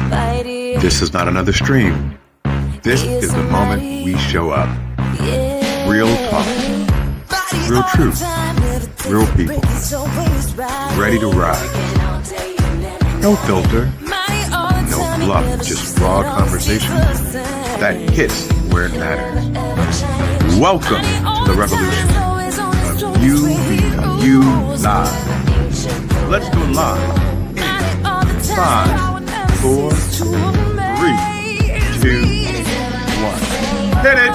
This is not another stream. This is the moment we show up. Real talk, real truth, real people, ready to ride. No filter, no fluff, just raw conversation that hits where it matters. Welcome to the revolution of You Live. Let's go live in 5, 4, 3, 2, 1. Hit it!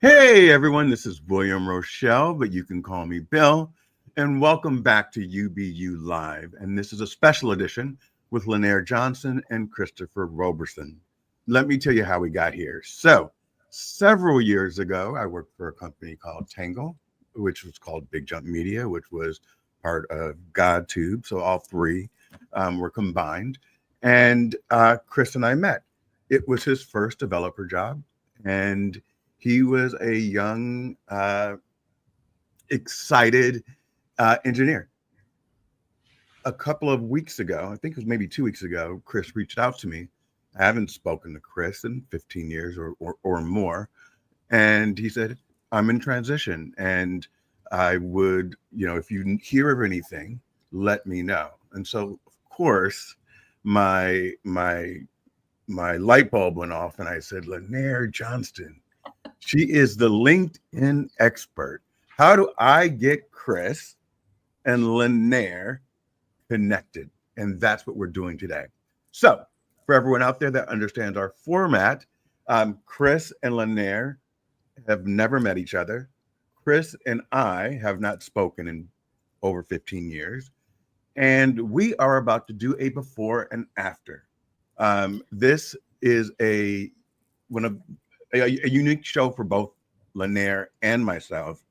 Hey everyone, this is William Rochelle, but you can call me Bill, and welcome back to Be You Live. And this is a special edition with Lynnaire Johnston and Christopher Roberson. Let me tell you how we got here. So, several years ago, I worked for a company called Tangle, which was called Big Jump Media, which was part of GodTube. So all three were combined. And Chris and I met. It was his first developer job. And he was a young, excited engineer. A couple of weeks ago, I think it was maybe 2 weeks ago, Chris reached out to me. I haven't spoken to Chris in 15 years or more. And he said, I'm in transition. And I would, if you hear of anything, let me know. And so, of course, my light bulb went off and I said, Lynnaire Johnston. She is the LinkedIn expert. How do I get Chris and Lynnaire connected? And that's what we're doing today. So for everyone out there that understands our format, Chris and Lynnaire have never met each other. Chris and I have not spoken in over 15 years. And we are about to do a before and after. This is a unique show for both Lynnaire and myself,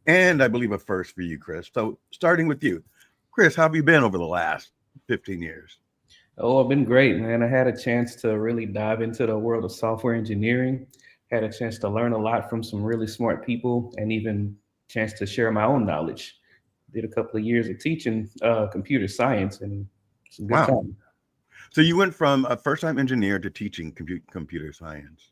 and I believe a first for you, Chris. So starting with you, Chris, how have you been over the last 15 years? Oh, I've been great, man. I had a chance to really dive into the world of software engineering, had a chance to learn a lot from some really smart people, and even a chance to share my own knowledge. Did a couple of years of teaching computer science, and some good time. So you went from a first-time engineer to teaching computer science.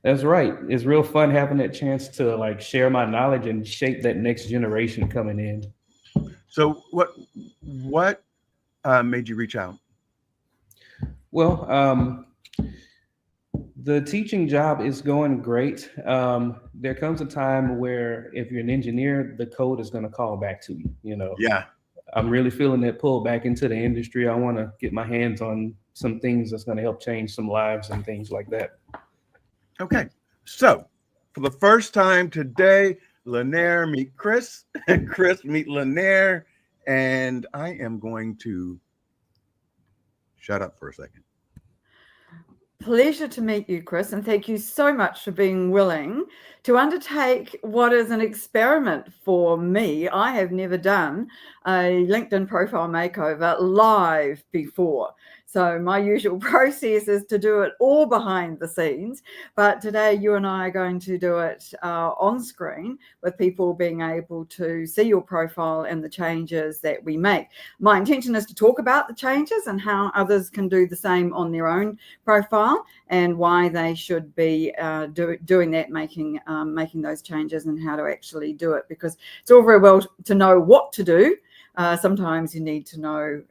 That's right. It's real fun having that chance to share my knowledge and shape that next generation coming in. So what made you reach out? Well, the teaching job is going great. There comes a time where if you're an engineer, the code is going to call back to you. Yeah. I'm really feeling that pull back into the industry. I want to get my hands on some things that's going to help change some lives and things like that. Okay, so for the first time today, Lynnaire meet Chris, and Chris meet Lynnaire, and I am going to shut up for a second. Pleasure to meet you, Chris, and thank you so much for being willing to undertake what is an experiment for me. I have never done a LinkedIn profile makeover live before. So my usual process is to do it all behind the scenes. But today you and I are going to do it on screen with people being able to see your profile and the changes that we make. My intention is to talk about the changes and how others can do the same on their own profile and why they should be doing that, making those changes and how to actually do it. Because it's all very well to know what to do. Sometimes you need to know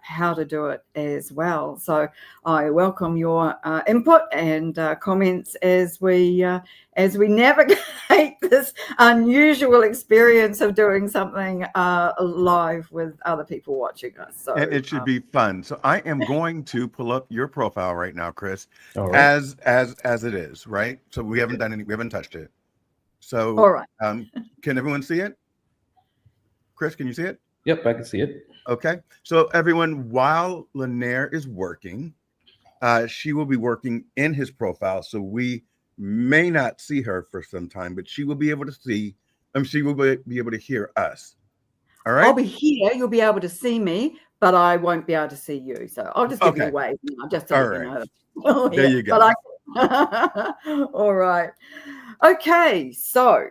how to do it as well. So I welcome your input and comments as we navigate this unusual experience of doing something live with other people watching us. So and it should be fun. So I am going to pull up your profile right now, Chris, right. as it is, right? So we haven't touched it. So all right. Can everyone see it? Chris, can you see it? Yep, I can see it. Okay. So everyone, while Lynnaire is working, she will be working in his profile. So we may not see her for some time, but she will be able to see, she will be able to hear us. All right. I'll be here. You'll be able to see me, but I won't be able to see you. So I'll just give you a wave. Just to let you know. Oh, there you go. All right. Okay. So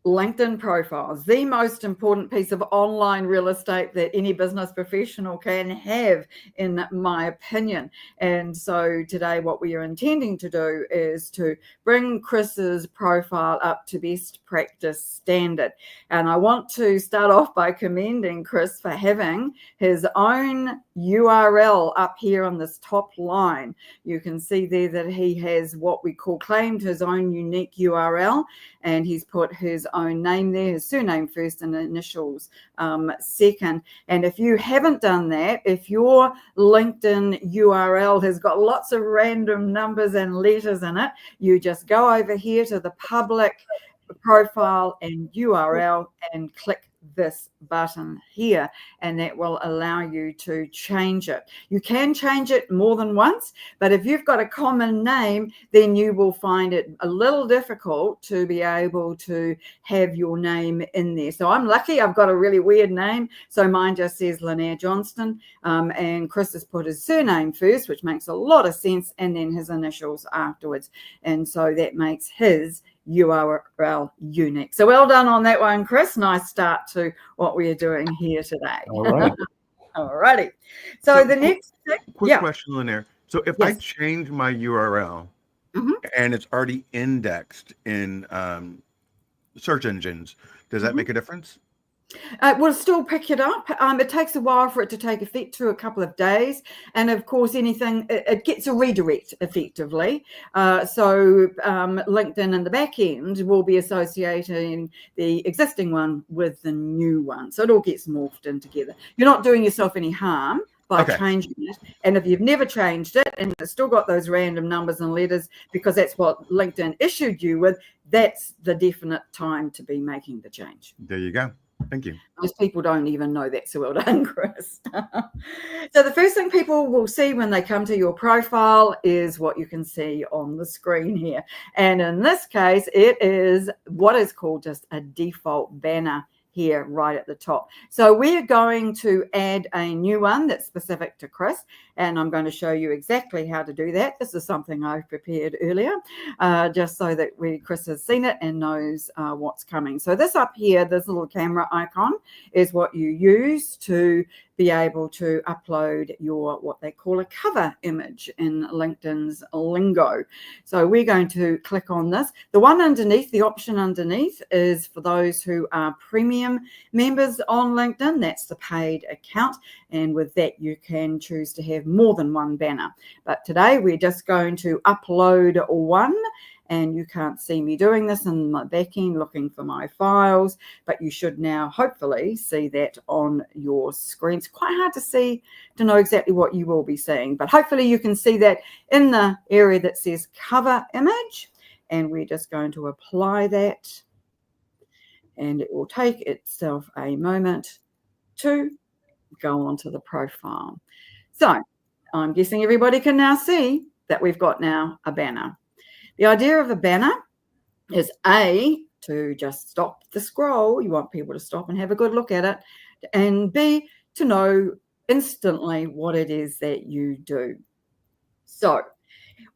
LinkedIn profiles, the most important piece of online real estate that any business professional can have, in my opinion. And so today what we are intending to do is to bring Chris's profile up to best practice standard. And I want to start off by commending Chris for having his own URL up here on this top line. You can see there that he has what we call claimed his own unique URL, and he's put his own name there, his surname first and initials second. And if you haven't done that, if your LinkedIn URL has got lots of random numbers and letters in it, you just go over here to the public profile and URL and click this button here, and that will allow you to change it. You can change it more than once, but if you've got a common name, then you will find it a little difficult to be able to have your name in there. So I'm lucky I've got a really weird name, so mine just says Lynnaire Johnston, and Chris has put his surname first, which makes a lot of sense, and then his initials afterwards, and so that makes his URL unique. So well done on that one, Chris. Nice start to what we are doing here today. All right. All righty. So the next thing, quick question, Lynnaire. So if I Yes. change my URL and it's already indexed in search engines, does that make a difference? We'll still pick it up. It takes a while for it to take effect, to a couple of days. And of course, anything, it gets a redirect effectively. So LinkedIn in the back end will be associating the existing one with the new one. So it all gets morphed in together. You're not doing yourself any harm by changing it. And if you've never changed it and it's still got those random numbers and letters, because that's what LinkedIn issued you with, that's the definite time to be making the change. There you go. Thank you. Most people don't even know that, so well done, Chris. So the first thing people will see when they come to your profile is what you can see on the screen here. And in this case, it is what is called just a default banner here right at the top. So we're going to add a new one that's specific to Chris, and I'm going to show you exactly how to do that. This is something I prepared earlier, just so that Chris has seen it and knows what's coming. So this up here, this little camera icon, is what you use to be able to upload your, what they call a cover image in LinkedIn's lingo. So we're going to click on this. The one underneath, the option underneath, is for those who are premium members on LinkedIn. That's the paid account. And with that, you can choose to have more than one banner. But today we're just going to upload one. And you can't see me doing this in my back end looking for my files, but you should now hopefully see that on your screen. It's quite hard to see, to know exactly what you will be seeing, but hopefully you can see that in the area that says cover image, and we're just going to apply that, and it will take itself a moment to go onto the profile. So I'm guessing everybody can now see that we've got now a banner. The idea of a banner is A, to just stop the scroll. You want people to stop and have a good look at it. And B, to know instantly what it is that you do. So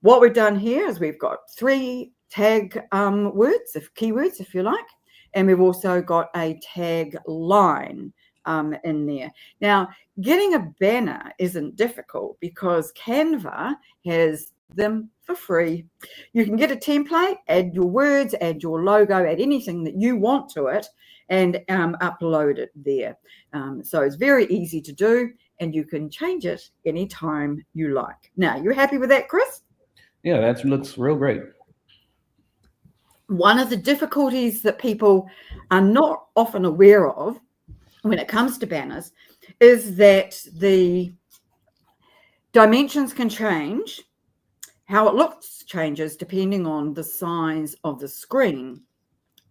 what we've done here is we've got 3 tag words, keywords, if you like. And we've also got a tag line in there. Now, getting a banner isn't difficult because Canva has them for free. You can get a template, add your words, add your logo, add anything that you want to it, and upload it there. So it's very easy to do, and you can change it anytime you like. Now, you happy with that, Chris? Yeah, that looks real great. One of the difficulties that people are not often aware of when it comes to banners is that the dimensions can change. How it looks changes depending on the size of the screen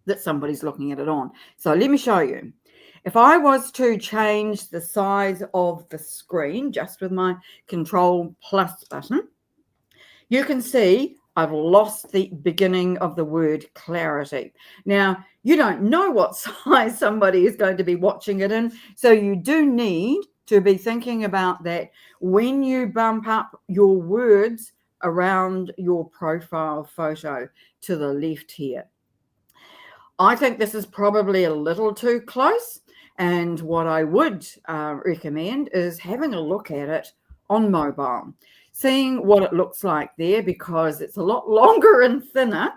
that somebody's looking at it on. So let me show you. If I was to change the size of the screen just with my Control+ button, you can see I've lost the beginning of the word clarity. Now, you don't know what size somebody is going to be watching it in, so you do need to be thinking about that when you bump up your words around your profile photo to the left here. I think this is probably a little too close. And what I would recommend is having a look at it on mobile, seeing what it looks like there, because it's a lot longer and thinner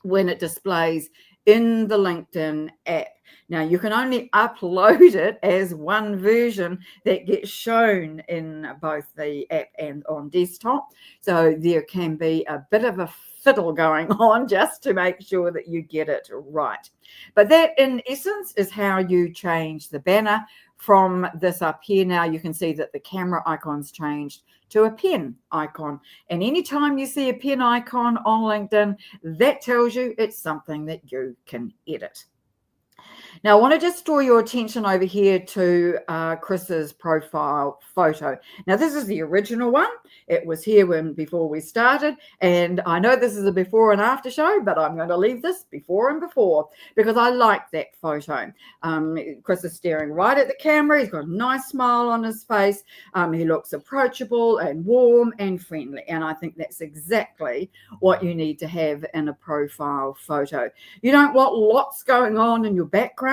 when it displays in the LinkedIn app. Now, you can only upload it as one version that gets shown in both the app and on desktop. So there can be a bit of a fiddle going on just to make sure that you get it right. But that, in essence, is how you change the banner from this up here. Now you can see that the camera icon's changed to a pen icon. And anytime you see a pen icon on LinkedIn, that tells you it's something that you can edit. Now, I want to just draw your attention over here to Chris's profile photo. Now, this is the original one. It was here before we started. And I know this is a before and after show, but I'm going to leave this before and before because I like that photo. Chris is staring right at the camera. He's got a nice smile on his face. He looks approachable and warm and friendly. And I think that's exactly what you need to have in a profile photo. You don't want lots going on in your background.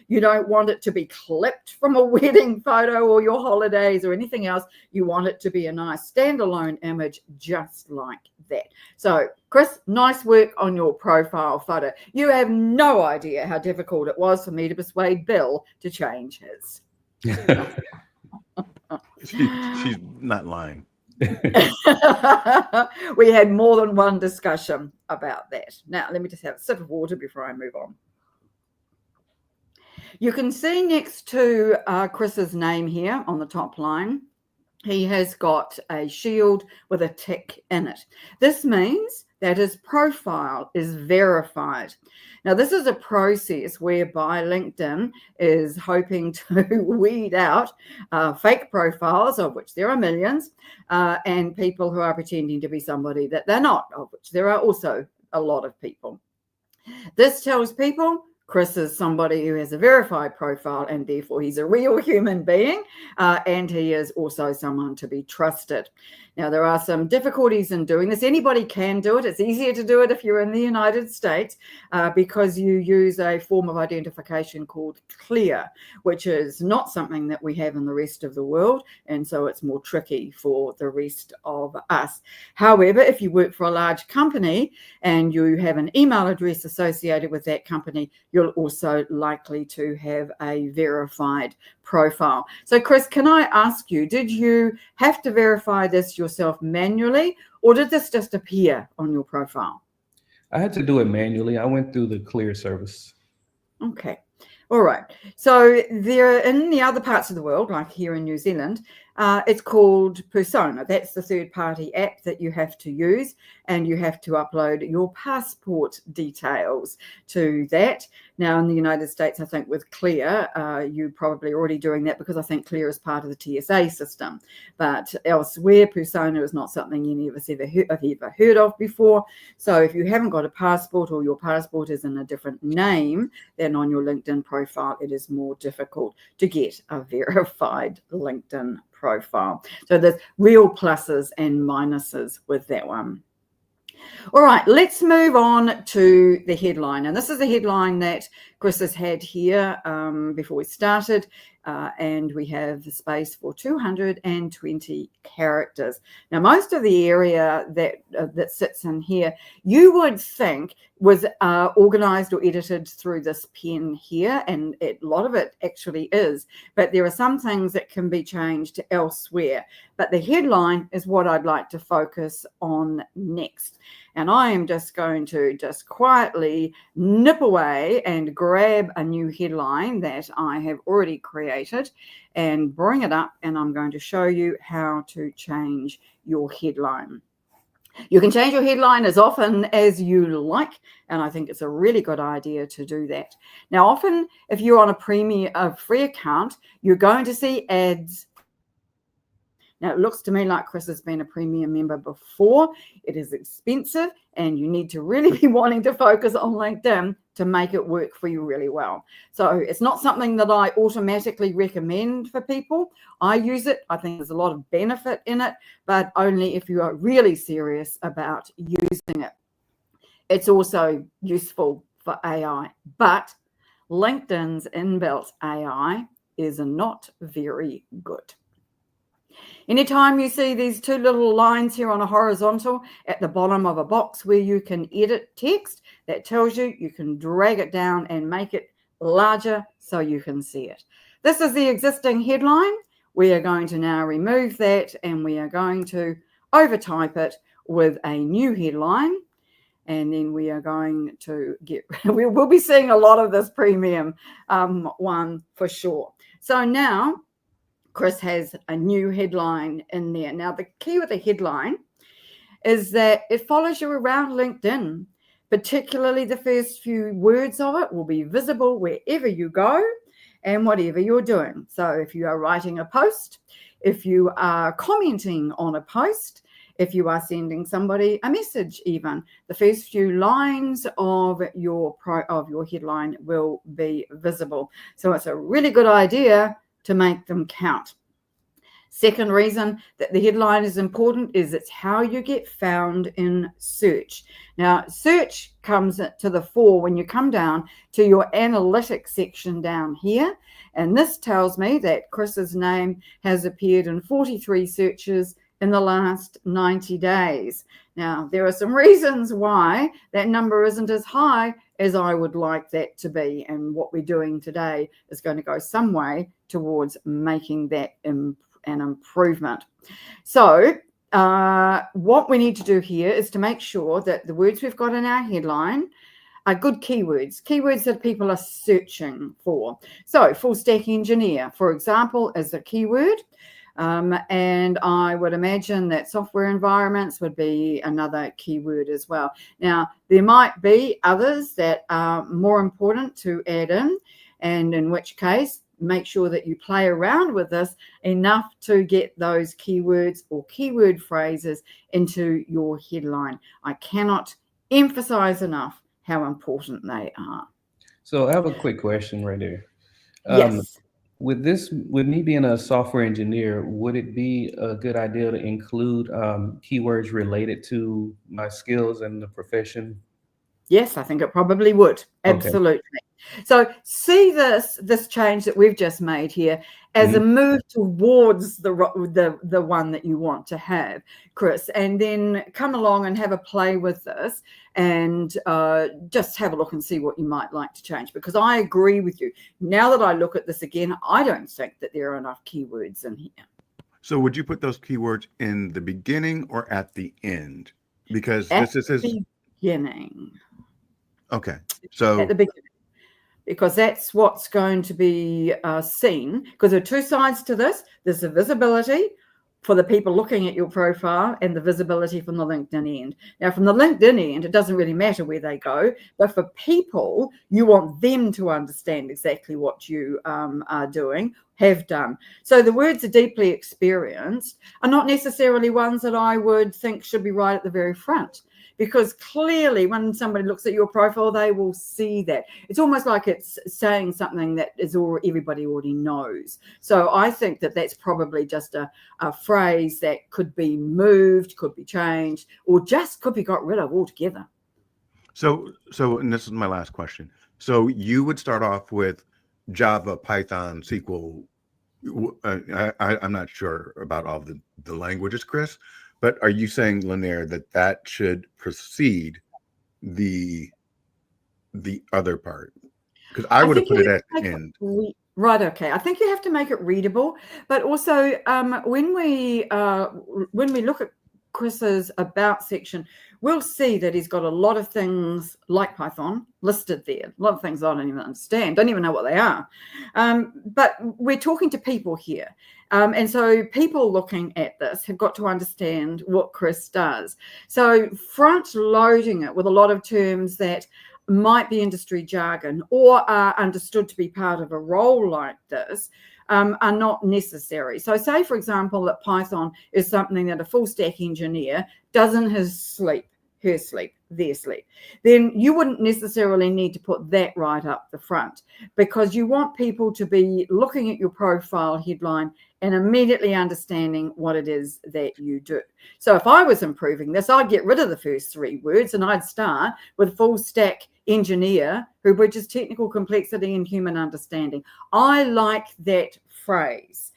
You don't want it to be clipped from a wedding photo or your holidays or anything else. You want it to be a nice standalone image just like that. So, Chris, nice work on your profile photo. You have no idea how difficult it was for me to persuade Bill to change his. She's not lying. We had more than one discussion about that. Now, let me just have a sip of water before I move on. You can see next to Chris's name here on the top line, he has got a shield with a tick in it. This means that his profile is verified. Now, this is a process whereby LinkedIn is hoping to weed out fake profiles, of which there are millions, and people who are pretending to be somebody that they're not, of which there are also a lot of people. This tells people Chris is somebody who has a verified profile, and therefore he's a real human being, and he is also someone to be trusted. Now, there are some difficulties in doing this. Anybody can do it. It's easier to do it if you're in the United States because you use a form of identification called Clear, which is not something that we have in the rest of the world, and so it's more tricky for the rest of us. However, if you work for a large company and you have an email address associated with that company, you're also likely to have a verified profile. So, Chris, can I ask you, did you have to verify this yourself manually, or did this just appear on your profile? I had to do it manually. I went through the Clear service. Okay. All right. So there, in the other parts of the world, like here in New Zealand, it's called Persona. That's the third-party app that you have to use, and you have to upload your passport details to that. Now, in the United States, I think with Clear, you're probably already doing that because I think Clear is part of the TSA system. But elsewhere, Persona is not something any of us have ever heard of before. So if you haven't got a passport or your passport is in a different name than on your LinkedIn profile, it is more difficult to get a verified LinkedIn profile. So there's real pluses and minuses with that one. All right, let's move on to the headline. And this is the headline that Chris has had here before we started. And we have the space for 220 characters. Now, most of the area that sits in here, you would think was organized or edited through this pen here, and a lot of it actually is. But there are some things that can be changed elsewhere. But the headline is what I'd like to focus on next. And I am just going to just quietly nip away and grab a new headline that I have already created and bring it up, and I'm going to show you how to change your headline. You can change your headline as often as you like, and I think it's a really good idea to do that. Now, often if you're on a free account, you're going to see ads. Now, it looks to me like Chris has been a premium member before. It is expensive, and you need to really be wanting to focus on LinkedIn to make it work for you really well. So it's not something that I automatically recommend for people. I use it. I think there's a lot of benefit in it, but only if you are really serious about using it. It's also useful for AI, but LinkedIn's inbuilt AI is not very good. Anytime you see these two little lines here on a horizontal at the bottom of a box where you can edit text, that tells you you can drag it down and make it larger so you can see it. This is the existing headline. We are going to now remove that and we are going to overtype it with a new headline. And then we are going to we'll be seeing a lot of this premium one for sure. So now Chris has a new headline in there. Now, the key with the headline is that it follows you around LinkedIn, particularly the first few words of it will be visible wherever you go and whatever you're doing. So if you are writing a post, if you are commenting on a post, if you are sending somebody a message even, the first few lines of your headline will be visible. So it's a really good idea to make them count. Second reason that the headline is important is it's how you get found in search. Now, search comes to the fore when you come down to your analytics section down here. And this tells me that Chris's name has appeared in 43 searches in the last 90 days. Now, there are some reasons why that number isn't as high as I would like that to be. And what we're doing today is going to go some way towards making that an improvement. So what we need to do here is to make sure that the words we've got in our headline are good keywords that people are searching for. So full stack engineer, for example, is a keyword. And I would imagine that software environments would be another keyword as well. Now, there might be others that are more important to add in, and in which case, make sure that you play around with this enough to get those keywords or keyword phrases into your headline. I cannot emphasize enough how important they are. So I have a quick question right there. Yes. With me being a software engineer, would it be a good idea to include keywords related to my skills and the profession? Yes, I think it probably would. Absolutely. Okay. So see this change that we've just made here as a move towards the one that you want to have, Chris, and then come along and have a play with this and just have a look and see what you might like to change, because I agree with you. Now that I look at this again, I don't think that there are enough keywords in here. So would you put those keywords in the beginning or at the end? Because at this is the beginning. Okay. So at the beginning. Because that's what's going to be seen, because there are two sides to this. There's the visibility for the people looking at your profile and the visibility from the LinkedIn end. Now, from the LinkedIn end, it doesn't really matter where they go, but for people, you want them to understand exactly what you are doing, have done. So the words are deeply experienced are not necessarily ones that I would think should be right at the very front. Because clearly when somebody looks at your profile, they will see that. It's almost like it's saying something that everybody already knows. So I think that that's probably just a phrase that could be moved, could be changed, or just could be got rid of altogether. So, and this is my last question. So you would start off with Java, Python, SQL. I'm not sure about all the languages, Chris. But are you saying, Lynnaire, that should precede the other part? Because I would have put it at the end. Right. Okay. I think you have to make it readable, but also when we look at Chris's about section, we'll see that he's got a lot of things like Python listed there. A lot of things I don't even understand, don't even know what they are. But we're talking to people here. And so people looking at this have got to understand what Chris does. So front loading it with a lot of terms that might be industry jargon or are understood to be part of a role like this are not necessary. So say, for example, that Python is something that a full stack engineer does in his sleep. her sleep, their sleep, then you wouldn't necessarily need to put that right up the front, because you want people to be looking at your profile headline and immediately understanding what it is that you do. So if I was improving this, I'd get rid of the first 3 words and I'd start with full stack engineer who bridges technical complexity and human understanding. I like that phrase.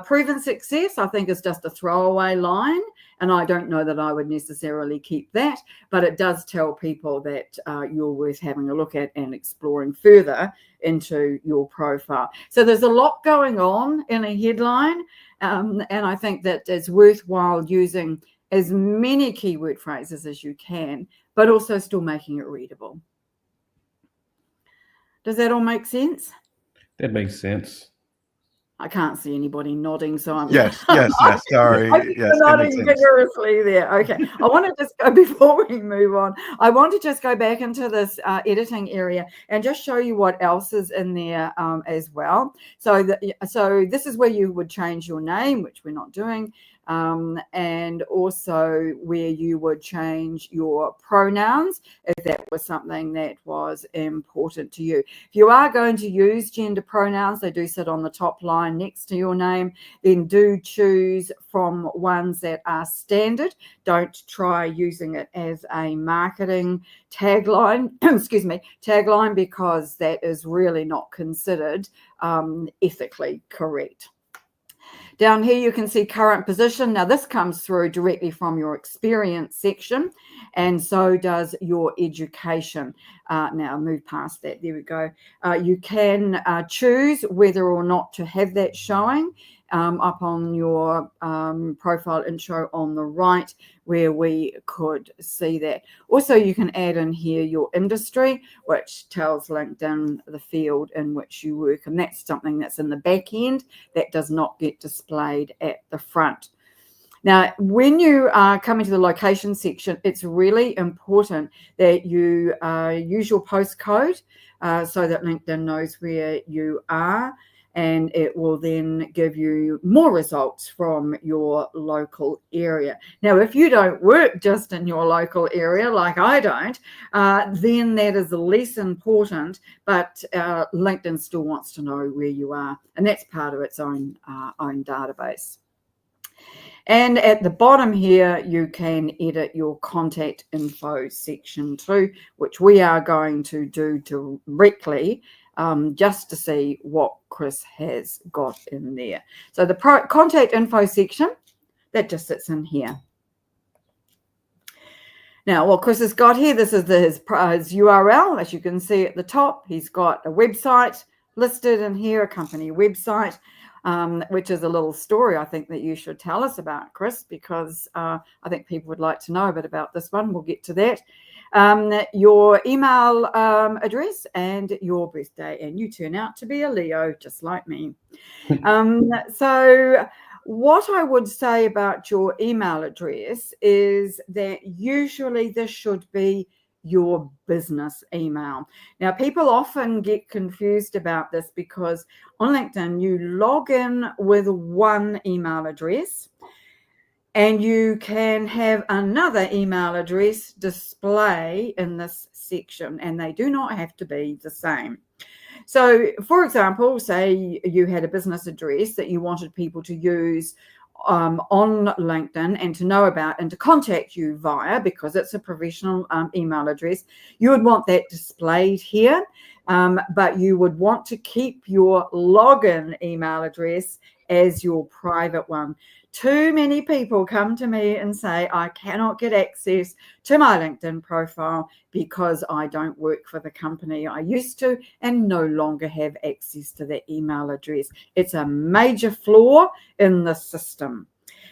Proven success, I think, is just a throwaway line, and I don't know that I would necessarily keep that, but it does tell people that you're worth having a look at and exploring further into your profile. So there's a lot going on in a headline, and I think that it's worthwhile using as many keyword phrases as you can, but also still making it readable. Does that all make sense? That makes sense. I can't see anybody nodding, so I'm Yes. Sorry. I think Yes, you're it nodding makes sense. vigorously there. Okay, I want to just go, before we move on, I want to just go back into this editing area and just show you what else is in there as well. So this is where you would change your name, which we're not doing. And also where you would change your pronouns if that was something that was important to you. If you are going to use gender pronouns, they do sit on the top line next to your name. Then do choose from ones that are standard. Don't try using it as a marketing tagline, tagline, because that is really not considered ethically correct. Down here, you can see current position. Now, this comes through directly from your experience section, and so does your education. Now, move past that. There we go. You can choose whether or not to have that showing up on your profile intro on the right, where we could see that. Also, you can add in here your industry, which tells LinkedIn the field in which you work, and that's something that's in the back end that does not get displayed at the front. Now, when you are coming to the location section, it's really important that you use your postcode so that LinkedIn knows where you are, and it will then give you more results from your local area. Now, if you don't work just in your local area, like I don't, then that is less important, but LinkedIn still wants to know where you are, and that's part of its own database. And at the bottom here, you can edit your contact info section too, which we are going to do directly just to see what Chris has got in there. So the contact info section, that just sits in here. Now, what Chris has got here, this is his URL. As you can see at the top, he's got a website listed in here, a company website. Which is a little story I think that you should tell us about, Chris, because I think people would like to know a bit about this one. We'll get to that. Your email address and your birthday, and you turn out to be a Leo, just like me. So what I would say about your email address is that usually this should be your business email. Now, people often get confused about this because on LinkedIn, you log in with one email address and you can have another email address display in this section, and they do not have to be the same. So, for example, say you had a business address that you wanted people to use on LinkedIn and to know about and to contact you via, because it's a professional email address. You would want that displayed here, but you would want to keep your login email address as your private one. Too many people come to me and say, I cannot get access to my LinkedIn profile because I don't work for the company I used to and no longer have access to that email address. It's a major flaw in the system.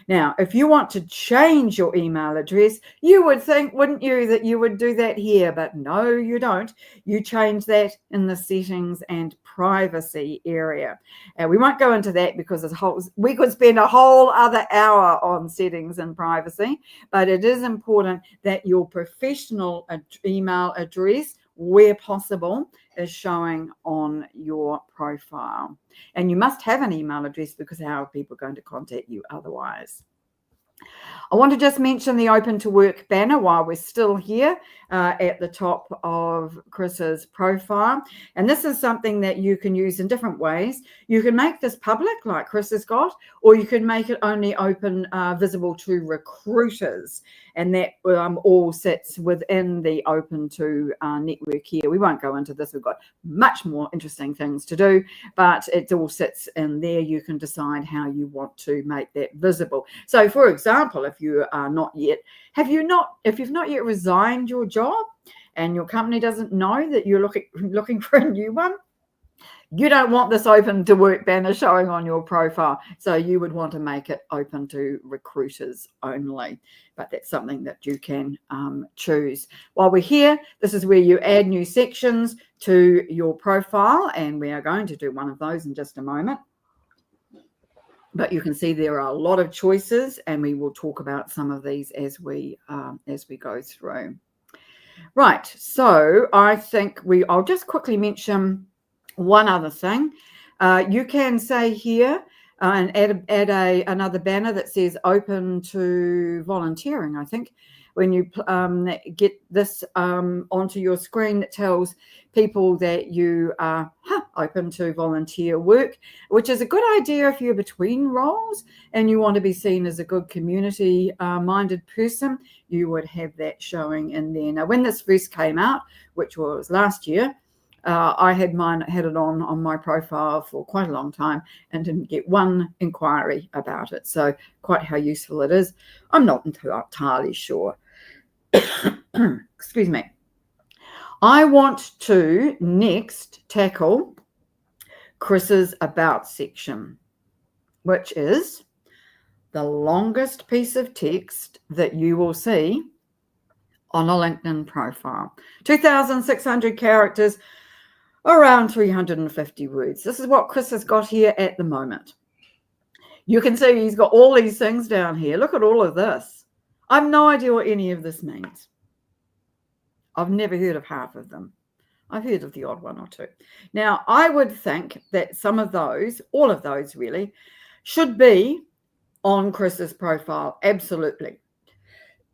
Now, if you want to change your email address, you would think, wouldn't you, that you would do that here? But no, you don't. You change that in the settings and privacy area. And we won't go into that because we could spend a whole other hour on settings and privacy, but it is important that your professional email address, where possible, is showing on your profile. And you must have an email address because how are people going to contact you otherwise? I want to just mention the Open to Work banner while we're still here at the top of Chris's profile. And this is something that you can use in different ways. You can make this public like Chris has got, or you can make it only open, visible to recruiters. And that all sits within the Open to network here. We won't go into this. We've got much more interesting things to do, but it all sits in there. You can decide how you want to make that visible. So for example, if you are not yet, if you've not yet resigned your job and your company doesn't know that you're looking for a new one, you don't want this Open to Work banner showing on your profile. So you would want to make it open to recruiters only. But that's something that you can choose. While we're here, this is where you add new sections to your profile. And we are going to do one of those in just a moment. But you can see there are a lot of choices, and we will talk about some of these as we go through. Right. So I think I'll just quickly mention one other thing. You can say here and add another banner that says open to volunteering. I think when you get this onto your screen, it tells people that you are open to volunteer work, which is a good idea if you're between roles and you want to be seen as a good community minded person. You would have that showing in there. Now, when this first came out, which was last year, I had it on my profile for quite a long time and didn't get one inquiry about it. So quite how useful it is, I'm not entirely sure. Excuse me. I want to next tackle Chris's About section, which is the longest piece of text that you will see on a LinkedIn profile. 2,600 characters, around 350 words. This is what Chris has got here at the moment. You can see he's got all these things down here. Look at all of this. I have no idea what any of this means. I've never heard of half of them. I've heard of the odd one or two. Now, I would think that some of those, all of those really, should be on Chris's profile. Absolutely.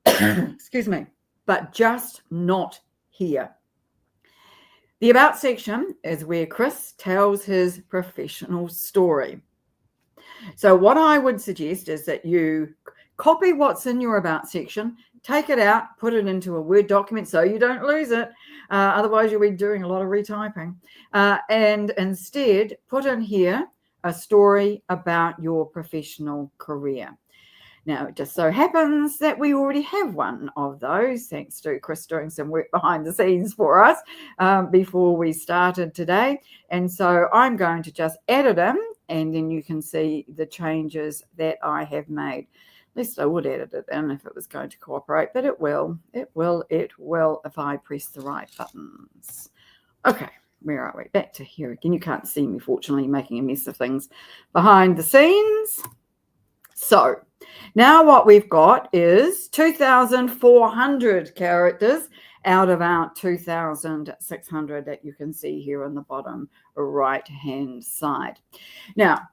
Excuse me. But just not here. The About section is where Chris tells his professional story. So what I would suggest is that you copy what's in your About section, take it out, put it into a Word document so you don't lose it. Otherwise, you'll be doing a lot of retyping. And instead, put in here a story about your professional career. Now, it just so happens that we already have one of those, thanks to Chris doing some work behind the scenes for us before we started today. And so I'm going to just edit them, and then you can see the changes that I have made. At least I would edit it in if it was going to cooperate, but it will if I press the right buttons. Okay, where are we? Back to here again. You can't see me, fortunately, making a mess of things behind the scenes. So now what we've got is 2,400 characters out of our 2,600 that you can see here on the bottom right-hand side. Now,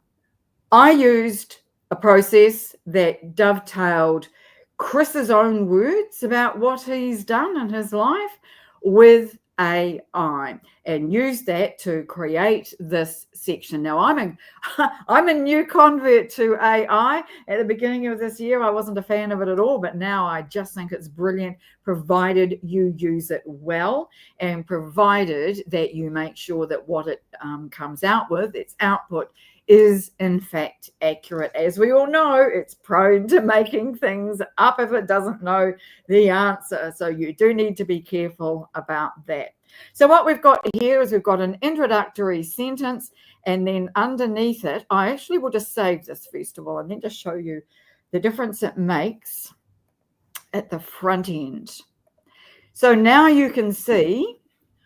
I used a process that dovetailed Chris's own words about what he's done in his life with AI and used that to create this section. Now, I'm a new convert to AI. At the beginning of this year, I wasn't a fan of it at all, but now I just think it's brilliant, provided you use it well and provided that you make sure that what it comes out with, its output, is in fact accurate. As we all know, it's prone to making things up if it doesn't know the answer. So you do need to be careful about that. So what we've got here is we've got an introductory sentence, and then underneath it, I actually will just save this first of all and then just show you the difference it makes at the front end. So now you can see,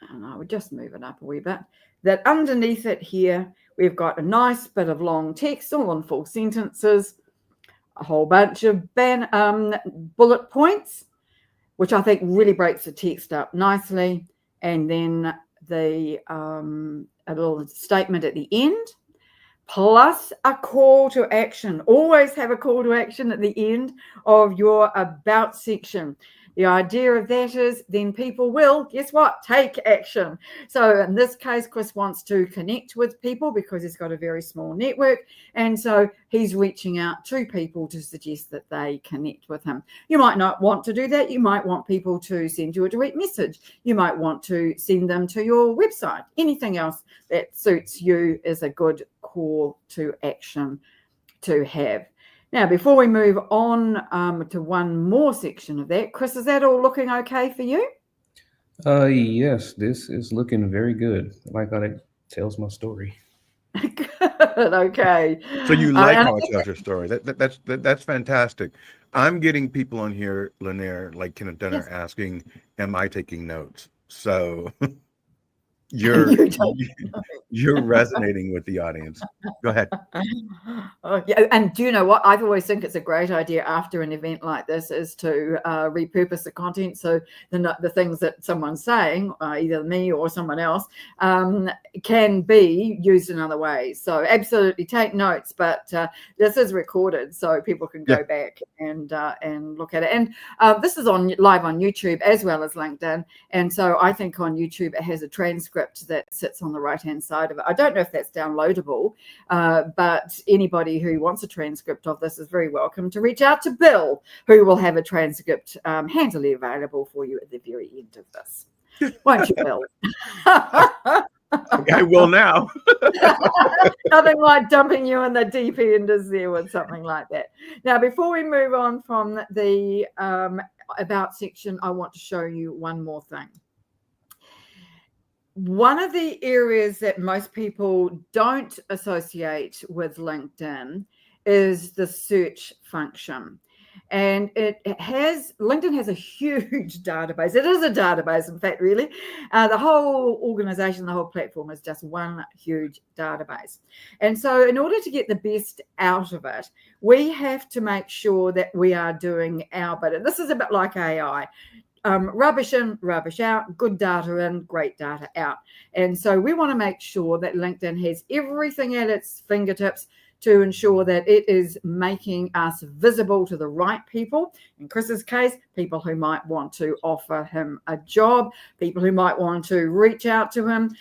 and I would just move it up a wee bit, that underneath it here, we've got a nice bit of long text, all in full sentences, a whole bunch of bullet points, which I think really breaks the text up nicely, and then a little statement at the end, plus a call to action. Always have a call to action at the end of your about section. The idea of that is then people will, guess what, take action. So in this case, Chris wants to connect with people because he's got a very small network. And so he's reaching out to people to suggest that they connect with him. You might not want to do that. You might want people to send you a direct message. You might want to send them to your website. Anything else that suits you is a good call to action to have. Now, before we move on to one more section of that, Chris, is that all looking okay for you? Yes, this is looking very good. I like how it tells my story. Good, okay. So you like how it tells your story. That's fantastic. I'm getting people on here, Lynnaire, like Kenneth Dunner, asking, am I taking notes? So you're resonating with the audience. Go ahead. Yeah, and do you know what? I've always think it's a great idea after an event like this is to repurpose the content, so the things that someone's saying, either me or someone else, can be used in other ways. So absolutely take notes, but this is recorded, so people can go back and look at it. And this is live on YouTube as well as LinkedIn, and so I think on YouTube it has a transcript that sits on the right hand side of it. I don't know if that's downloadable, but anybody who wants a transcript of this is very welcome to reach out to Bill, who will have a transcript handily available for you at the very end of this. Won't you, Bill? I will now. Nothing like dumping you in the deep end, is there, with something like that. Now, before we move on from the about section, I want to show you one more thing. One of the areas that most people don't associate with LinkedIn is the search function. And LinkedIn has a huge database. It is a database, in fact, really. The whole organization, the whole platform is just one huge database. And so in order to get the best out of it, we have to make sure that we are doing our bit. And this is a bit like AI. Rubbish in, rubbish out, good data in, great data out. And so we want to make sure that LinkedIn has everything at its fingertips to ensure that it is making us visible to the right people. In Chris's case, people who might want to offer him a job, people who might want to reach out to him,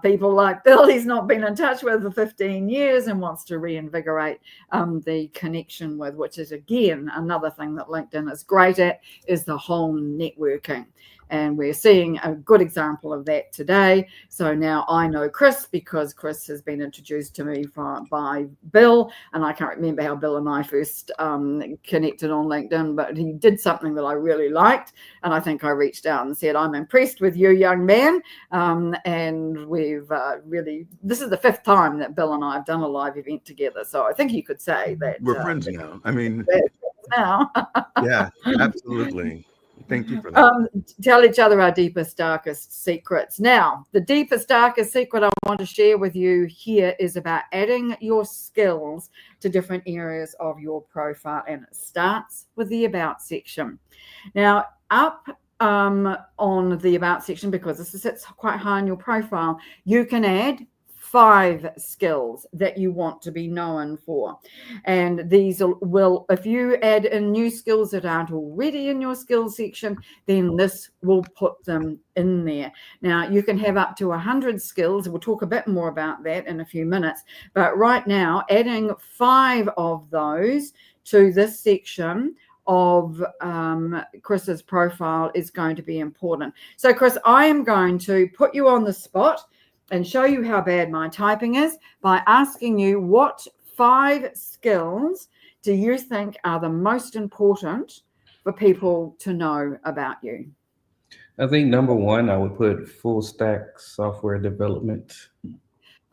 people like Bill he's not been in touch with for 15 years and wants to reinvigorate the connection with, which is, again, another thing that LinkedIn is great at, is the whole networking. And we're seeing a good example of that today. So now I know Chris because Chris has been introduced to me by Bill. And I can't remember how Bill and I first connected on LinkedIn, but he did something that I really liked. And I think I reached out and said, I'm impressed with you, young man. And we've this is the 5th time that Bill and I have done a live event together. So I think you could say that. We're friends now. I mean, now. Yeah, absolutely. Thank you for that. Tell each other our deepest, darkest secrets. Now, the deepest, darkest secret I want to share with you here is about adding your skills to different areas of your profile, and it starts with the About section. Now, up on the About section, because this sits quite high on your profile, you can add 5 skills that you want to be known for. And these will, if you add in new skills that aren't already in your skills section, then this will put them in there. Now, you can have up to 100 skills. We'll talk a bit more about that in a few minutes. But right now, adding 5 of those to this section of Chris's profile is going to be important. So, Chris, I am going to put you on the spot and show you how bad my typing is by asking you, what 5 skills do you think are the most important for people to know about you? I think number 1, I would put full stack software development.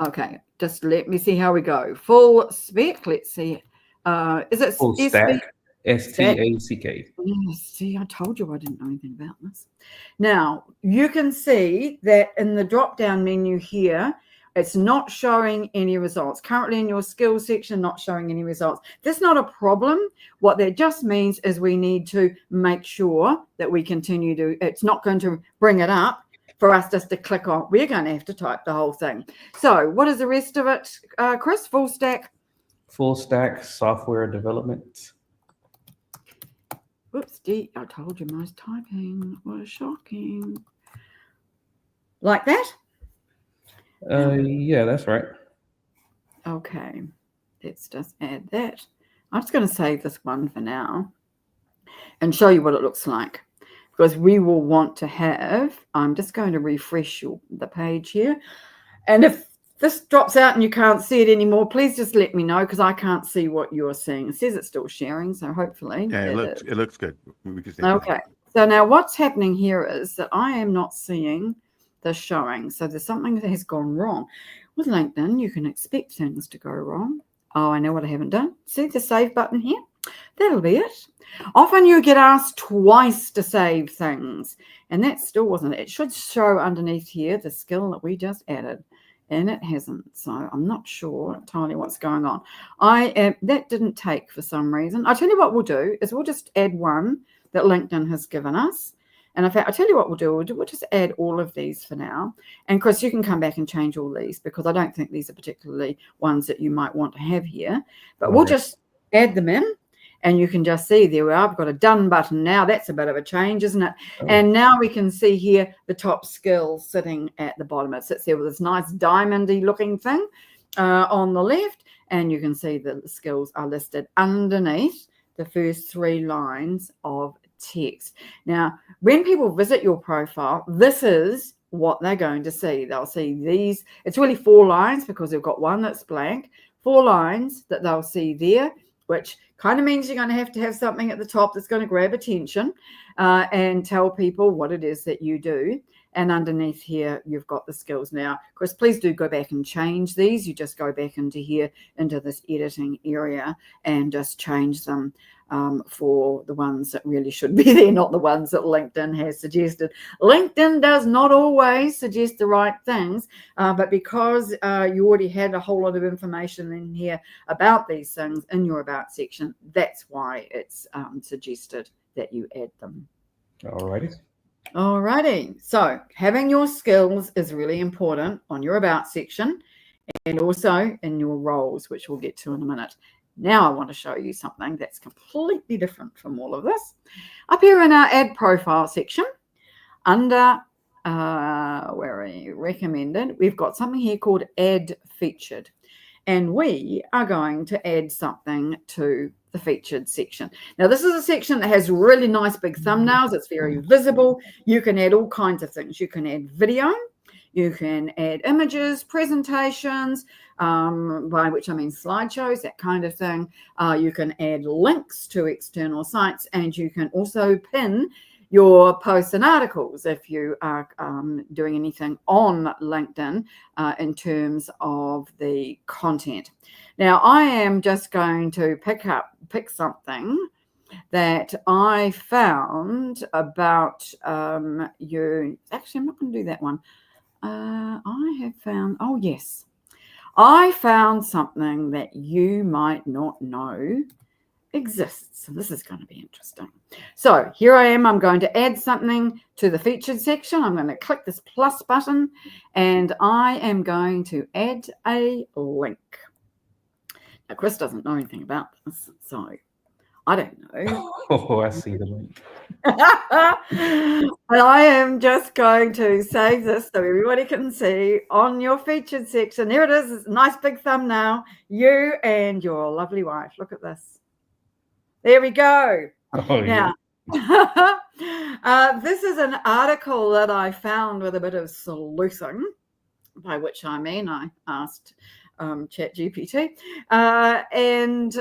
Okay, just let me see how we go. Full spec, let's see. Is it full stack? STACK. Yes, see, I told you I didn't know anything about this. Now, you can see that in the drop-down menu here, it's not showing any results. Currently in your skills section, not showing any results. That's not a problem. What that just means is we need to make sure that we continue to, it's not going to bring it up for us just to click on. We're going to have to type the whole thing. So what is the rest of it, Chris? Full stack? Full stack software development. Whoops, I told you my typing was shocking. Like that? Yeah, that's right. Okay, let's just add that. I'm just going to save this one for now and show you what it looks like, because we will want to have, I'm just going to refresh the page here. And if this drops out and you can't see it anymore, please just let me know, because I can't see what you're seeing. It says it's still sharing, so hopefully. Yeah, it looks good. We can see okay, so now what's happening here is that I am not seeing the showing. So there's something that has gone wrong. With LinkedIn, you can expect things to go wrong. Oh, I know what I haven't done. See the save button here? That'll be it. Often you get asked twice to save things, and that still wasn't it. It should show underneath here the skill that we just added, and it hasn't. So I'm not sure entirely what's going on. That didn't take for some reason. I'll tell you what we'll do is we'll just add one that LinkedIn has given us. And in fact, I'll tell you what we'll do. We'll just add all of these for now. And Chris, you can come back and change all these, because I don't think these are particularly ones that you might want to have here. But we'll just add them in, and you can just see there we are. I've got a done button now. That's a bit of a change, isn't it? Oh. And now we can see here the top skills sitting at the bottom. It sits there with this nice diamondy looking thing on the left. And you can see that the skills are listed underneath the first 3 lines of text. Now, when people visit your profile, this is what they're going to see. They'll see these. It's really 4 lines, because they've got one that's blank. 4 lines that they'll see there, which kind of means you're going to have something at the top that's going to grab attention and tell people what it is that you do. And underneath here, you've got the skills. Now, Chris, please do go back and change these. You just go back into here, into this editing area, and just change them for the ones that really should be there, not the ones that LinkedIn has suggested. LinkedIn does not always suggest the right things, but because you already had a whole lot of information in here about these things in your About section, that's why it's suggested that you add them. Alrighty. So having your skills is really important on your About section, and also in your roles, which we'll get to in a minute. Now I want to show you something that's completely different from all of this. Up here in our Add Profile section, under where are you? Recommended, we've got something here called Add Featured. And we are going to add something to the featured section. Now, this is a section that has really nice big thumbnails. It's very visible. You can add all kinds of things. You can add video. You can add images, presentations, by which I mean slideshows, that kind of thing. You can add links to external sites, and you can also pin your posts and articles if you are doing anything on LinkedIn in terms of the content. Now, I am just going to pick something that I found about you. Actually, I'm not going to do that one. I have found, oh yes, I found something that you might not know exists. So this is going to be interesting. So here I am. I'm going to add something to the featured section. I'm going to click this plus button, and I am going to add a link. Now, Chris doesn't know anything about this, so I don't know. Oh, I see the link. But I am just going to save this so everybody can see on your featured section. There it is. It's a nice big thumbnail. You and your lovely wife. Look at this. There we go. Oh, now, this is an article that I found with a bit of sleuthing, by which I mean I asked ChatGPT, and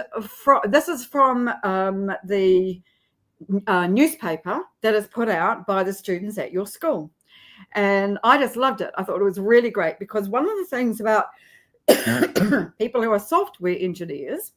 this is from the newspaper that is put out by the students at your school, and I just loved it. I thought it was really great, because one of the things about people who are software engineers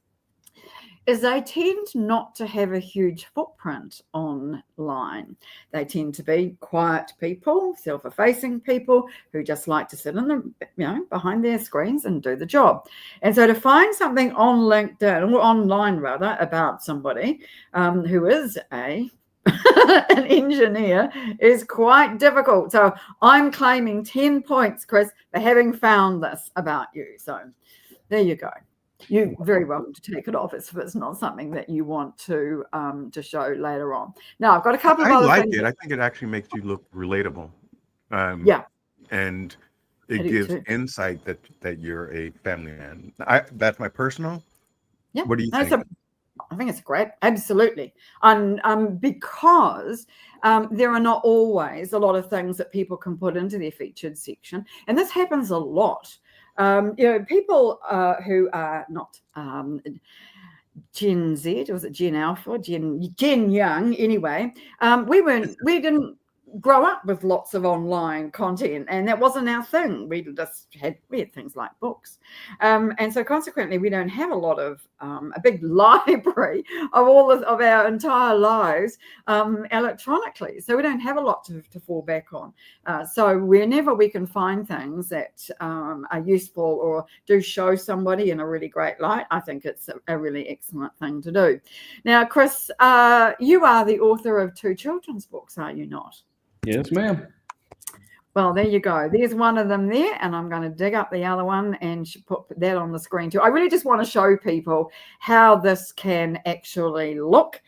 is they tend not to have a huge footprint online. They tend to be quiet people, self-effacing people who just like to sit in the, behind their screens and do the job. And so to find something on LinkedIn, or online rather, about somebody who is a an engineer is quite difficult. So I'm claiming 10 points, Chris, for having found this about you. So there you go. You're very welcome to take it off if it's not something that you want to show later on. Now, I've got a couple of other things. I think it actually makes you look relatable. Yeah. And it gives insight that you're a family man. That's my personal. Yeah. What do you think? I think it's great. Absolutely. Because there are not always a lot of things that people can put into their featured section. And this happens a lot. People who are not Gen Z, was it Gen Alpha, Gen Young, anyway, we didn't grow up with lots of online content, and that wasn't our thing. We had things like books, and so consequently we don't have a lot of a big library of all of our entire lives electronically, so we don't have a lot to fall back on. So whenever we can find things that are useful or do show somebody in a really great light, I think it's a really excellent thing to do. Now, Chris, you are the author of 2 children's books, are you not? Yes, ma'am. Well, there you go. There's one of them there, and I'm going to dig up the other one and put that on the screen too. I really just want to show people how this can actually look,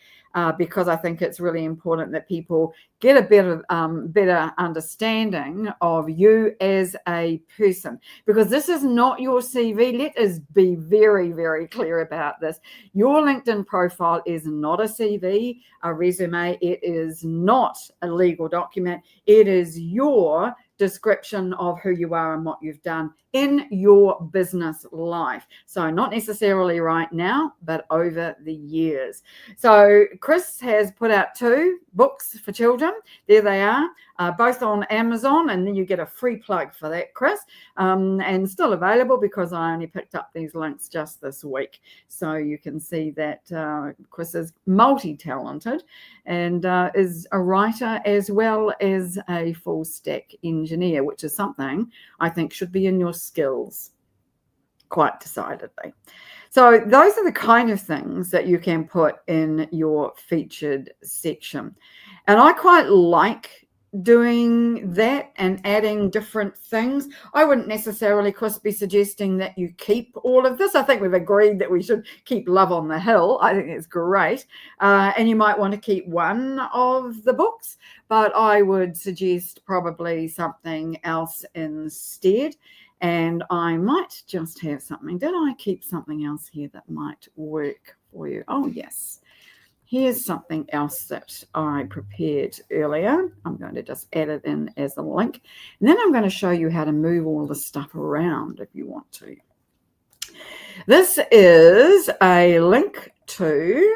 because I think it's really important that people get a better understanding of you as a person, because this is not your CV. Let us be very, very clear about this. Your LinkedIn profile is not a CV, a resume. It is not a legal document. It is your description of who you are and what you've done in your business life. So not necessarily right now, but over the years. So Chris has put out 2 books for children. There they are, both on Amazon, and then you get a free plug for that, Chris, and still available because I only picked up these links just this week. So you can see that Chris is multi-talented and is a writer as well as a full stack engineer, which is something I think should be in your skills, quite decidedly. So those are the kind of things that you can put in your featured section. And I quite like doing that and adding different things. I wouldn't necessarily, Chris, be suggesting that you keep all of this. I think we've agreed that we should keep Love on the Hill. I think it's great. And you might want to keep one of the books, but I would suggest probably something else instead. And I might just have something. Did I keep something else here that might work for you? Oh, yes. Here's something else that I prepared earlier. I'm going to just add it in as a link. And then I'm going to show you how to move all the stuff around if you want to. This is a link to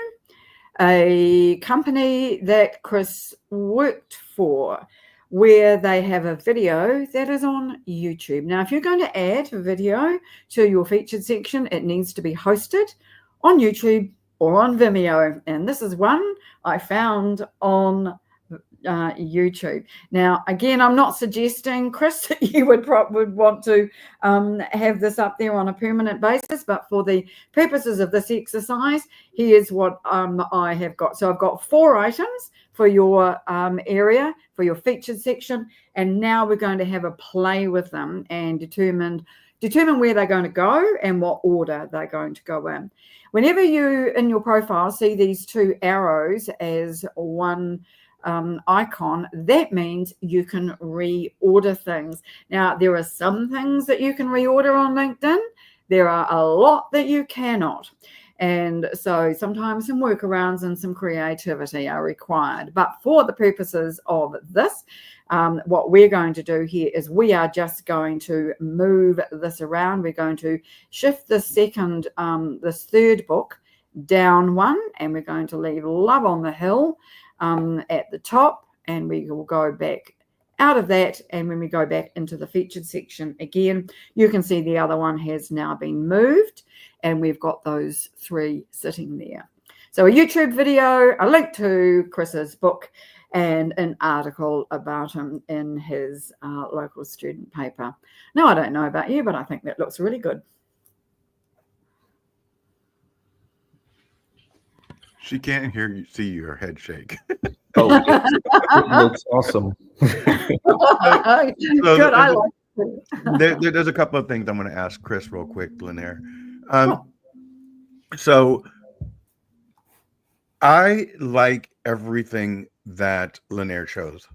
a company that Chris worked for, where they have a video that is on YouTube. Now, if you're going to add a video to your featured section, it needs to be hosted on YouTube or on Vimeo. And this is one I found on YouTube. Now, again, I'm not suggesting, Chris, that you would want to have this up there on a permanent basis, but for the purposes of this exercise, here's what I have got. So I've got 4 items for your area, for your featured section, and now we're going to have a play with them and determine where they're going to go and what order they're going to go in. Whenever you, in your profile, see these 2 arrows as one icon, that means you can reorder things. Now, there are some things that you can reorder on LinkedIn. There are a lot that you cannot. And so sometimes some workarounds and some creativity are required. But for the purposes of this, what we're going to do here is we are just going to move this around. We're going to shift this 3rd book down 1, and we're going to leave Love on the Hill at the top, and we will go back out of that. And when we go back into the featured section again, you can see the other one has now been moved, and we've got those 3 sitting there. So a YouTube video, a link to Chris's book, and an article about him in his local student paper. Now, I don't know about you, but I think that looks really good. She can't see your head shake. Oh, it looks awesome. Good, I like it. There's a couple of things I'm going to ask Chris real quick, Lynnaire. Sure. So I like everything that Lynnaire shows,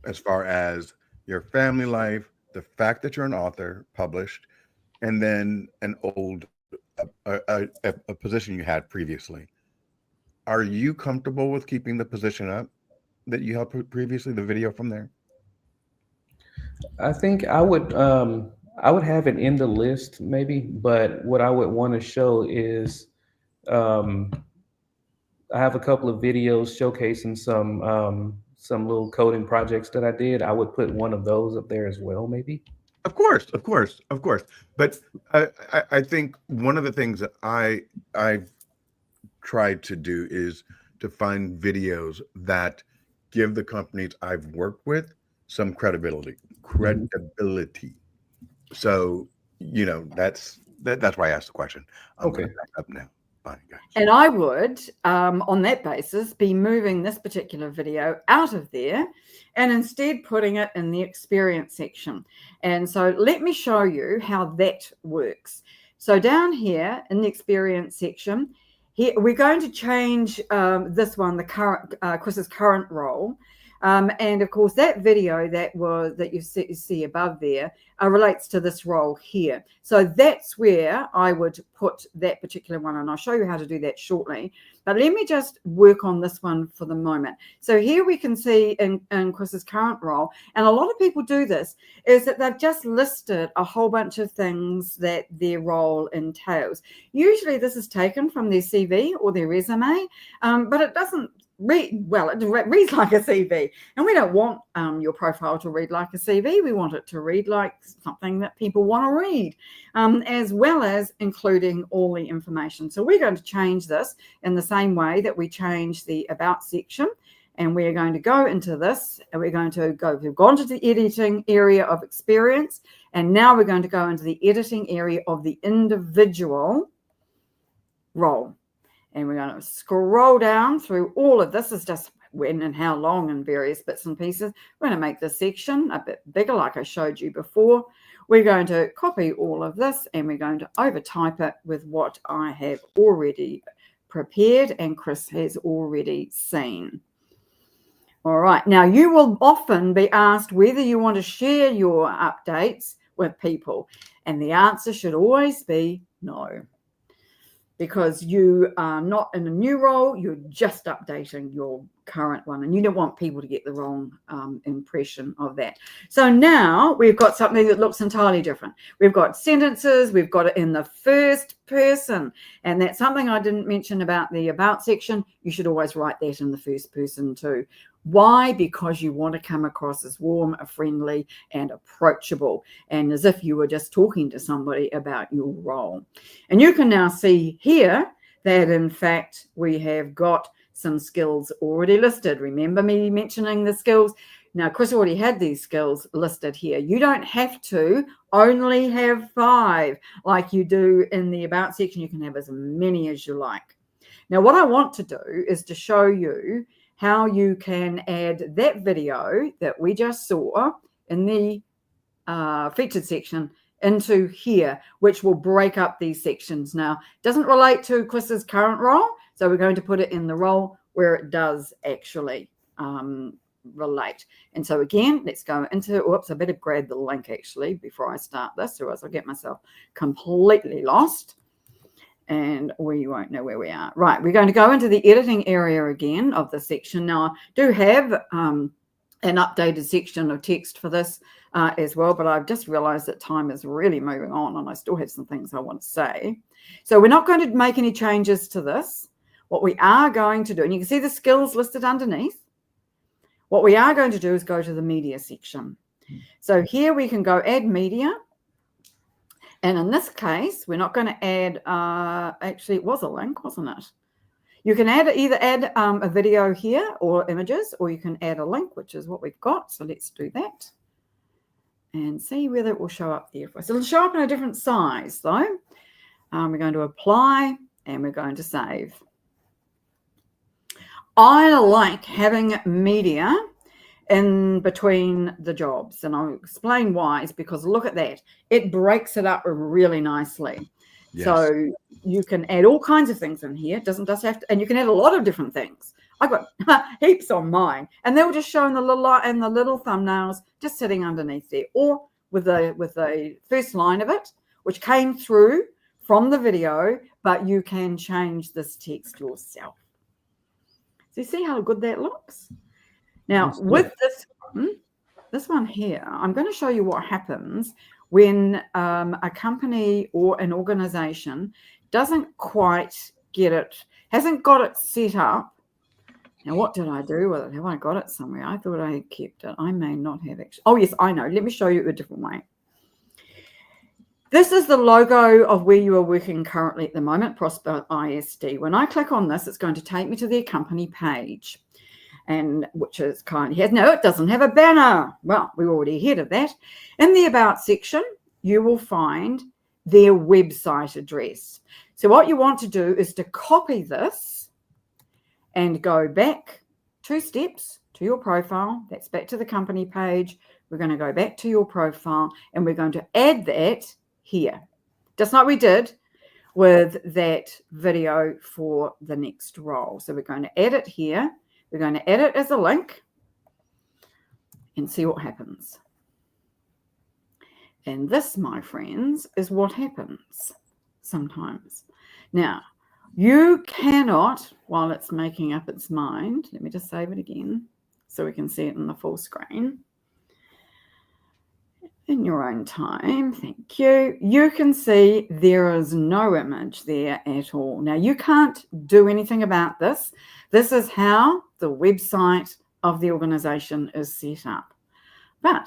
as far as your family life, the fact that you're an author, published, and then an old a position you had previously. Are you comfortable with keeping the position up that you held previously? The video from there. I think I would have it in the list maybe, but what I would want to show is um, I have a couple of videos showcasing some little coding projects that I did. I would put one of those up there as well, maybe. Of course, of course, of course. But I think one of the things that I've tried to do is to find videos that give the companies I've worked with some credibility. So, that's why I asked the question. I'm Okay. gonna back up now. Fine, guys. And I would, on that basis, be moving this particular video out of there and instead putting it in the experience section. And so let me show you how that works. So down here in the experience section, here we're going to change this one, the current Chris's current role. And of course, that video that you see above there relates to this role here. So that's where I would put that particular one, and I'll show you how to do that shortly. But let me just work on this one for the moment. So here we can see in Chris's current role, and a lot of people do this, is that they've just listed a whole bunch of things that their role entails. Usually this is taken from their CV or their resume, but it doesn't read well. It reads like a CV, and we don't want your profile to read like a CV. We want it to read like something that people want to read, as well as including all the information. So we're going to change this in the same way that we change the about section, and we're going to go into this, and we've gone to the editing area of experience, and now we're going to go into the editing area of the individual role. And we're going to scroll down through all of this. Is just when and how long and various bits and pieces. We're going to make this section a bit bigger like I showed you before. We're going to copy all of this and we're going to overtype it with what I have already prepared and Chris has already seen. All right. Now, you will often be asked whether you want to share your updates with people. And the answer should always be no. Because you are not in a new role, you're just updating your current one, and you don't want people to get the wrong impression of that. So now we've got something that looks entirely different. We've got sentences, we've got it in the first person, and that's something I didn't mention about the about section. You should always write that in the first person too. Why? Because you want to come across as warm, friendly, and approachable, and as if you were just talking to somebody about your role. And you can now see here that, in fact, we have got some skills already listed. Remember me mentioning the skills? Now, Chris already had these skills listed here. You don't have to only have 5 like you do in the about section. You can have as many as you like. Now, what I want to do is to show you how you can add that video that we just saw in the featured section into here, which will break up these sections. Now, it doesn't relate to Chris's current role, so we're going to put it in the role where it does actually relate. And so again, let's go into, oops, I better grab the link actually before I start this, or else I'll get myself completely lost and we won't know where we are. Right, we're going to go into the editing area again of the section. Now, I do have an updated section of text for this as well, but I've just realized that time is really moving on and I still have some things I want to say. So we're not going to make any changes to this. What we are going to do, and you can see the skills listed underneath, what we are going to do is go to the media section. So here we can go add media. And in this case, we're not going to add, actually it was a link, wasn't it? You can either add a video here or images, or you can add a link, which is what we've got. So let's do that and see whether it will show up there for us. It'll show up in a different size though. We're going to apply and we're going to save. I like having media in between the jobs, and I'll explain why. It's because look at that. It breaks it up really nicely. Yes. So you can add all kinds of things in here. It doesn't just have to, and you can add a lot of different things. I've got heaps on mine, and they'll just show in the little thumbnails just sitting underneath there, or with the first line of it, which came through from the video, but you can change this text yourself. So you see how good that looks? Now, with this one here, I'm going to show you what happens when a company or an organization doesn't quite get it, hasn't got it set up. Now, what did I do with it? Have I got it somewhere? I thought I had kept it. I may not have actually. Oh, yes, I know. Let me show you a different way. This is the logo of where you are working currently at the moment, Prosper ISD. When I click on this, it's going to take me to their company page, and which is kind of, no, it doesn't have a banner. Well, we're already ahead of that. In the About section, you will find their website address. So what you want to do is to copy this and go back 2 steps to your profile. That's back to the company page. We're going to go back to your profile, and we're going to add that here, just like we did with that video for the next role. So we're going to add it here. We're going to add it as a link and see what happens. And this, my friends, is what happens sometimes. Now, you cannot, while it's making up its mind, let me just save it again so we can see it in the full screen. In your own time, thank you. You can see there is no image there at all. Now, you can't do anything about this. This is how the website of the organization is set up. But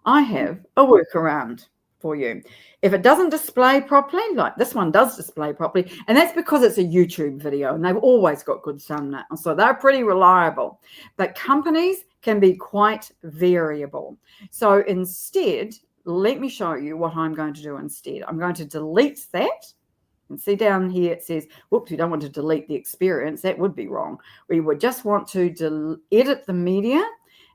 I have a workaround for you. If it doesn't display properly, like this one does display properly, and that's because it's a YouTube video and they've always got good thumbnails, so they're pretty reliable. But companies can be quite variable. So instead, let me show you what I'm going to do instead. I'm going to delete that. And see down here it says, whoops, we don't want to delete the experience. That would be wrong. We would just want to edit the media,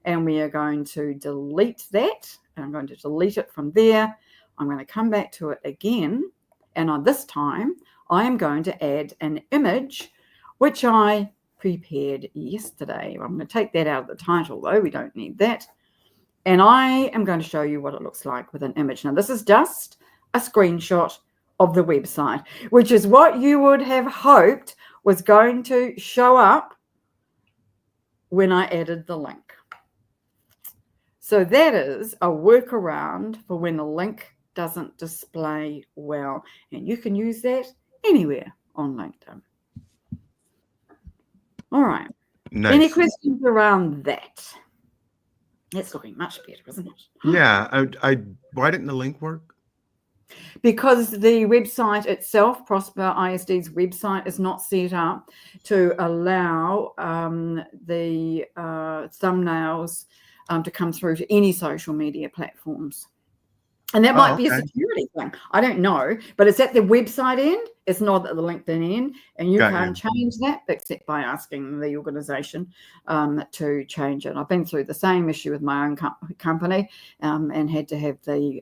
and we are going to delete that. And I'm going to delete it from there. I'm going to come back to it again. And on this time, I am going to add an image, which I prepared yesterday. I'm going to take that out of the title, though. We don't need that. And I am going to show you what it looks like with an image. Now, this is just a screenshot of the website, which is what you would have hoped was going to show up when I added the link. So that is a workaround for when a link doesn't display well. And you can use that anywhere on LinkedIn. All right. Nice. Any questions around that? It's looking much better, isn't it? Yeah. Why didn't the link work? Because the website itself, Prosper ISD's website, is not set up to allow the thumbnails to come through to any social media platforms. And that might be a security thing. I don't know, but it's at the website end. It's not at the LinkedIn end, and you can't change that except by asking the organization to change it. I've been through the same issue with my own company and had to have the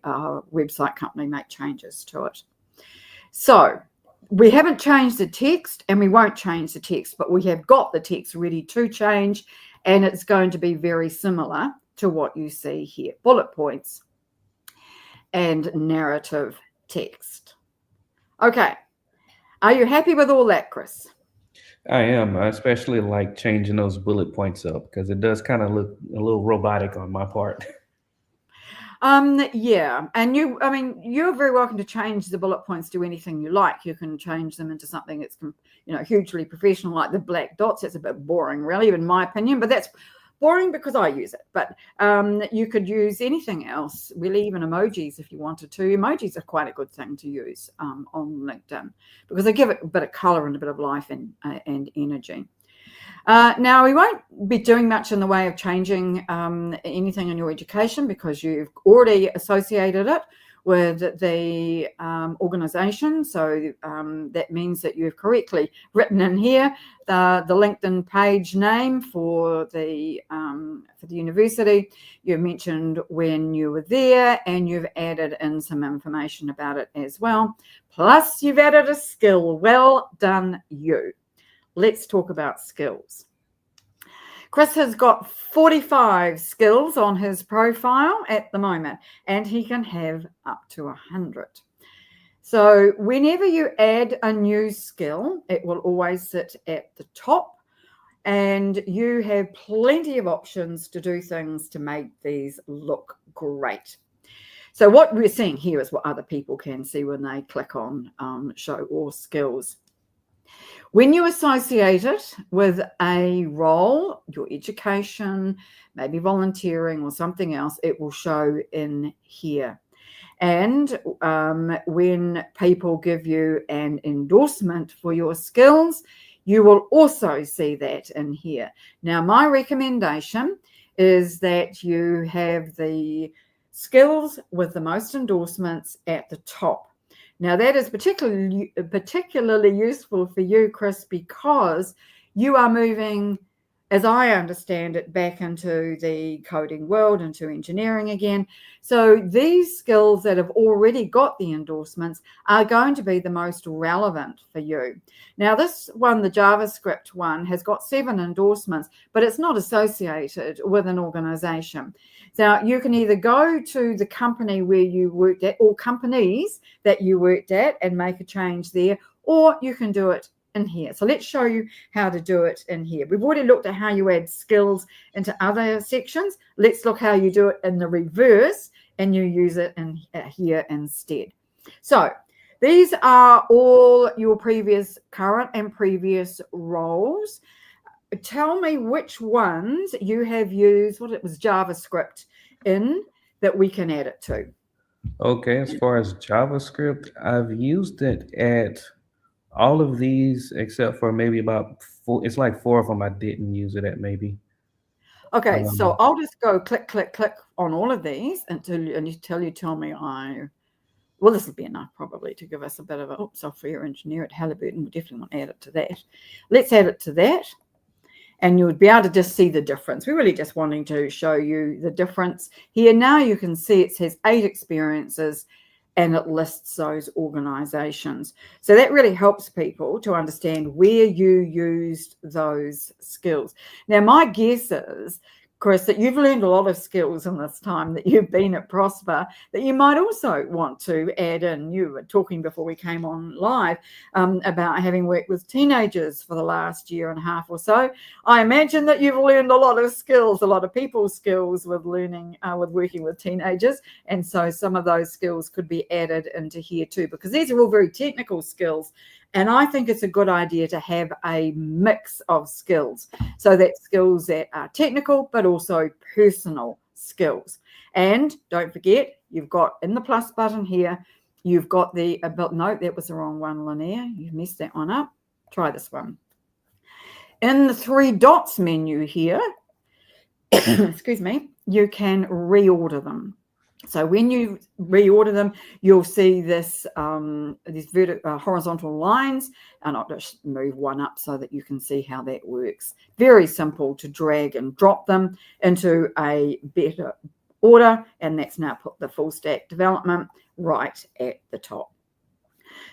website company make changes to it. So we haven't changed the text, and we won't change the text, but we have got the text ready to change, and it's going to be very similar to what you see here. Bullet points and narrative text. Okay. Are you happy with all that, Chris? I am. I especially like changing those bullet points up because it does kind of look a little robotic on my part. Yeah. And you're very welcome to change the bullet points to anything you like. You can change them into something that's, hugely professional, like the black dots. That's a bit boring, really, in my opinion, but that's boring because I use it. But you could use anything else, really, even emojis if you wanted to. Emojis are quite a good thing to use on LinkedIn because they give it a bit of color and a bit of life and energy. Now, we won't be doing much in the way of changing anything in your education because you've already associated it with the organization. So that means that you've correctly written in here the LinkedIn page name for the university. You've mentioned when you were there, and you've added in some information about it as well. Plus, you've added a skill. Well done, you. Let's talk about skills. Chris has got 45 skills on his profile at the moment, and he can have up to 100. So whenever you add a new skill, it will always sit at the top, and you have plenty of options to do things to make these look great. So what we're seeing here is what other people can see when they click on show all skills. When you associate it with a role, your education, maybe volunteering or something else, it will show in here. And when people give you an endorsement for your skills, you will also see that in here. Now, my recommendation is that you have the skills with the most endorsements at the top. Now, that is particularly useful for you, Chris, because you are moving, as I understand it, back into the coding world, into engineering again. So these skills that have already got the endorsements are going to be the most relevant for you. Now, this one, the JavaScript one, has got 7 endorsements, but it's not associated with an organization. So you can either go to the company where you worked at, or companies that you worked at, and make a change there, or you can do it in here. So let's show you how to do it in here. We've already looked at how you add skills into other sections. Let's look how you do it in the reverse, and you use it in here instead. So these are all your current and previous roles. Tell me which ones you have used, what it was, JavaScript in, that we can add it to. Okay, as far as JavaScript, I've used it at all of these except for maybe about 4. It's like 4 of them I didn't use it at, maybe. Okay, so I'll just go click, click, click on all of these until you tell me well, this will be enough probably to give us a bit of a software engineer at Halliburton. We definitely want to add it to that. Let's add it to that. And you would be able to just see the difference. We're really just wanting to show you the difference. Here now you can see it says 8 experiences, and it lists those organizations. So that really helps people to understand where you used those skills. Now, my guess is, Chris, that you've learned a lot of skills in this time that you've been at Prosper that you might also want to add in. You were talking before we came on live about having worked with teenagers for the last year and a half or so. I imagine that you've learned a lot of skills, a lot of people skills with learning, with working with teenagers. And so some of those skills could be added into here too, because these are all very technical skills. And I think it's a good idea to have a mix of skills. So that's skills that are technical, but also personal skills. And don't forget, you've got in the plus button here, you've got the no, that was the wrong one, Lynnaire. You messed that one up. Try this one. In the 3 dots menu here, excuse me, you can reorder them. So when you reorder them, you'll see this these horizontal lines, and I'll just move one up so that you can see how that works. Very simple to drag and drop them into a better order, and that's now put the full stack development right at the top.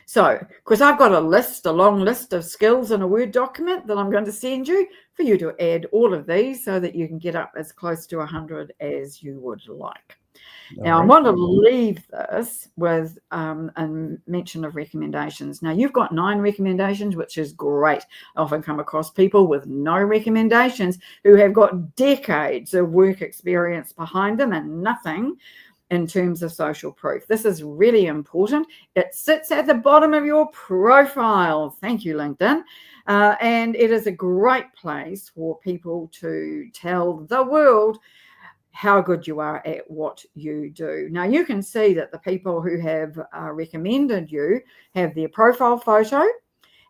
So, because I've got a long list of skills in a Word document that I'm going to send you for you to add all of these so that you can get up as close to 100 as you would like. Now, I want to leave this with a mention of recommendations. Now, you've got 9 recommendations, which is great. I often come across people with no recommendations who have got decades of work experience behind them and nothing in terms of social proof. This is really important. It sits at the bottom of your profile. Thank you, LinkedIn. And it is a great place for people to tell the world how good you are at what you do. Now, you can see that the people who have recommended you have their profile photo,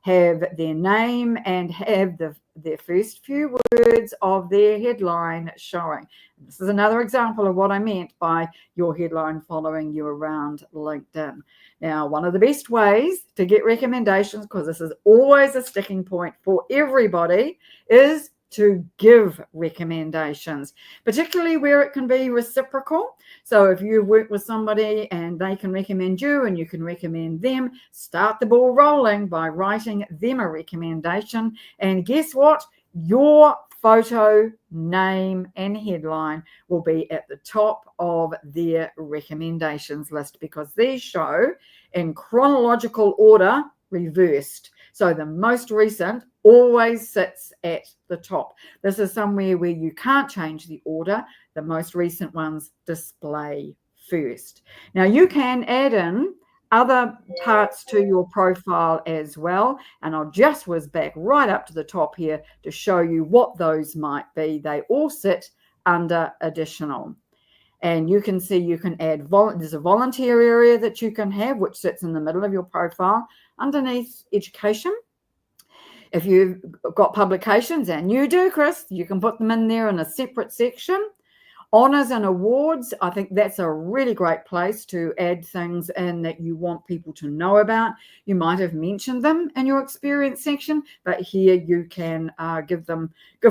have their name and have their first few words of their headline showing. This is another example of what I meant by your headline following you around LinkedIn. Now, one of the best ways to get recommendations, because this is always a sticking point for everybody, is to give recommendations, particularly where it can be reciprocal. So if you work with somebody and they can recommend you and you can recommend them, start the ball rolling by writing them a recommendation. And guess what? Your photo, name, and headline will be at the top of their recommendations list, because these show in chronological order, reversed. So the most recent always sits at the top. This is somewhere where you can't change the order. The most recent ones display first. Now you can add in other parts to your profile as well, and I'll just whiz back right up to the top here to show you what those might be. They all sit under additional. And you can see you can add, there's a volunteer area that you can have, which sits in the middle of your profile underneath education. If you've got publications, and you do, Chris, you can put them in there in a separate section. Honours and awards, I think that's a really great place to add things in that you want people to know about. You might have mentioned them in your experience section, but here you can give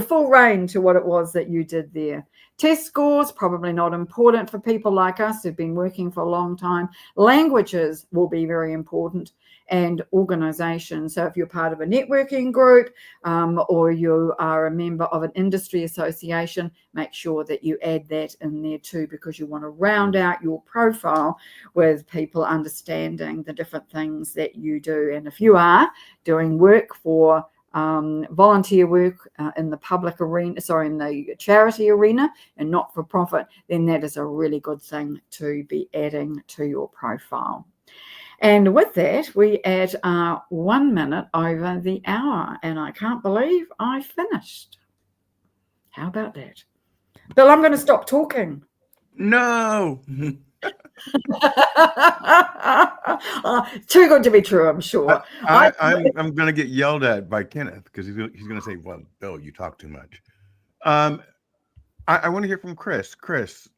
full rein to what it was that you did there. Test scores, probably not important for people like us who've been working for a long time. Languages will be very important, and organisation. So if you're part of a networking group or you are a member of an industry association, make sure that you add that in there too, because you want to round out your profile with people understanding the different things that you do. And if you are doing work for volunteer work in the public arena, in the charity arena and not for profit, then that is a really good thing to be adding to your profile. And with that, we add 1 minute over the hour, and I can't believe I finished. How about that? Bill, I'm going to stop talking. No. Too good to be true, I'm sure. I'm going to get yelled at by Kenneth, because he's going to say, well, Bill, you talk too much. I want to hear from Chris. Chris,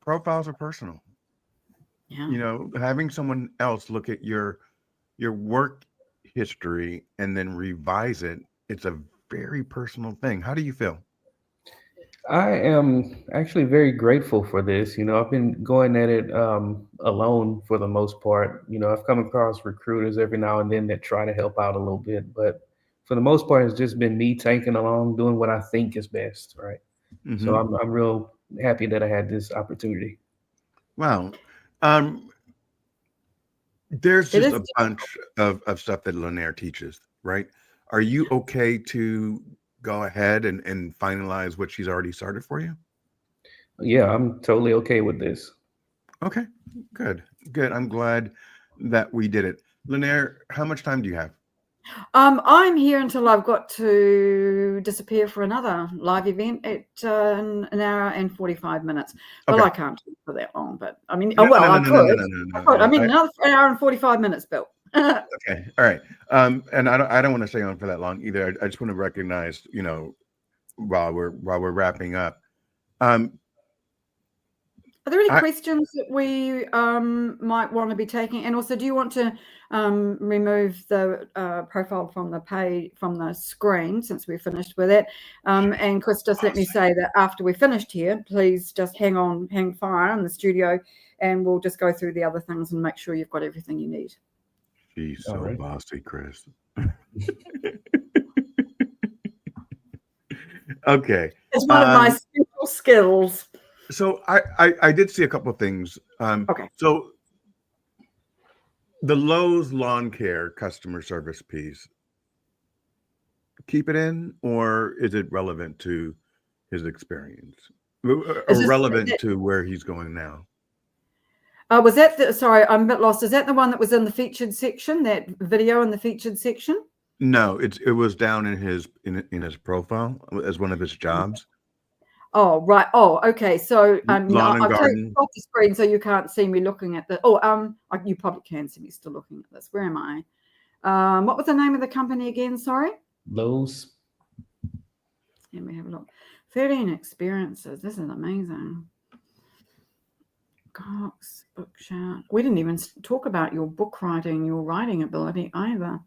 profiles are personal. Yeah. Having someone else look at your work history and then revise it, it's a very personal thing. How do you feel? I am actually very grateful for this. I've been going at it alone for the most part. I've come across recruiters every now and then that try to help out a little bit, but for the most part, it's just been me taking along, doing what I think is best, right? Mm-hmm. So I'm real happy that I had this opportunity. Wow. There's just a bunch of stuff that Lynnaire teaches, right? Are you okay to go ahead and finalize what she's already started for you? Yeah, I'm totally okay with this. Okay, good. I'm glad that we did it. Lynnaire, how much time do you have? I'm here until I've got to disappear for another live event at an hour and 45 minutes. Well, okay. I can't talk for that long, but I mean, I could. I mean, another hour and 45 minutes, Bill. Okay, all right. And I don't want to stay on for that long either. I just want to recognize, while we're wrapping up. Are there any questions that we might want to be taking? And also, do you want to remove the profile from the page, from the screen, since we're finished with it? And Chris, just let me say that after we're finished here, please just hang fire in the studio, and we'll just go through the other things and make sure you've got everything you need. She's so bossy, Chris. Okay. It's one of my special skills. So I did see a couple of things. Okay. So the Lowe's lawn care customer service piece, keep it in, or is it relevant to his experience? Or relevant to where he's going now? Was that sorry, I'm a bit lost. Is that the one that was in the featured section, that video in the featured section? No, it was down in his profile as one of his jobs. Oh, right. Oh, okay. So Lawn and I've taken garden. off the screen so you can't see me looking at the. Oh, you probably can see me still looking at this. Where am I? What was the name of the company again? Sorry. Lowe's. Let me have a look. 13 experiences. This is amazing. Cox Bookshop. We didn't even talk about your book writing, your writing ability either.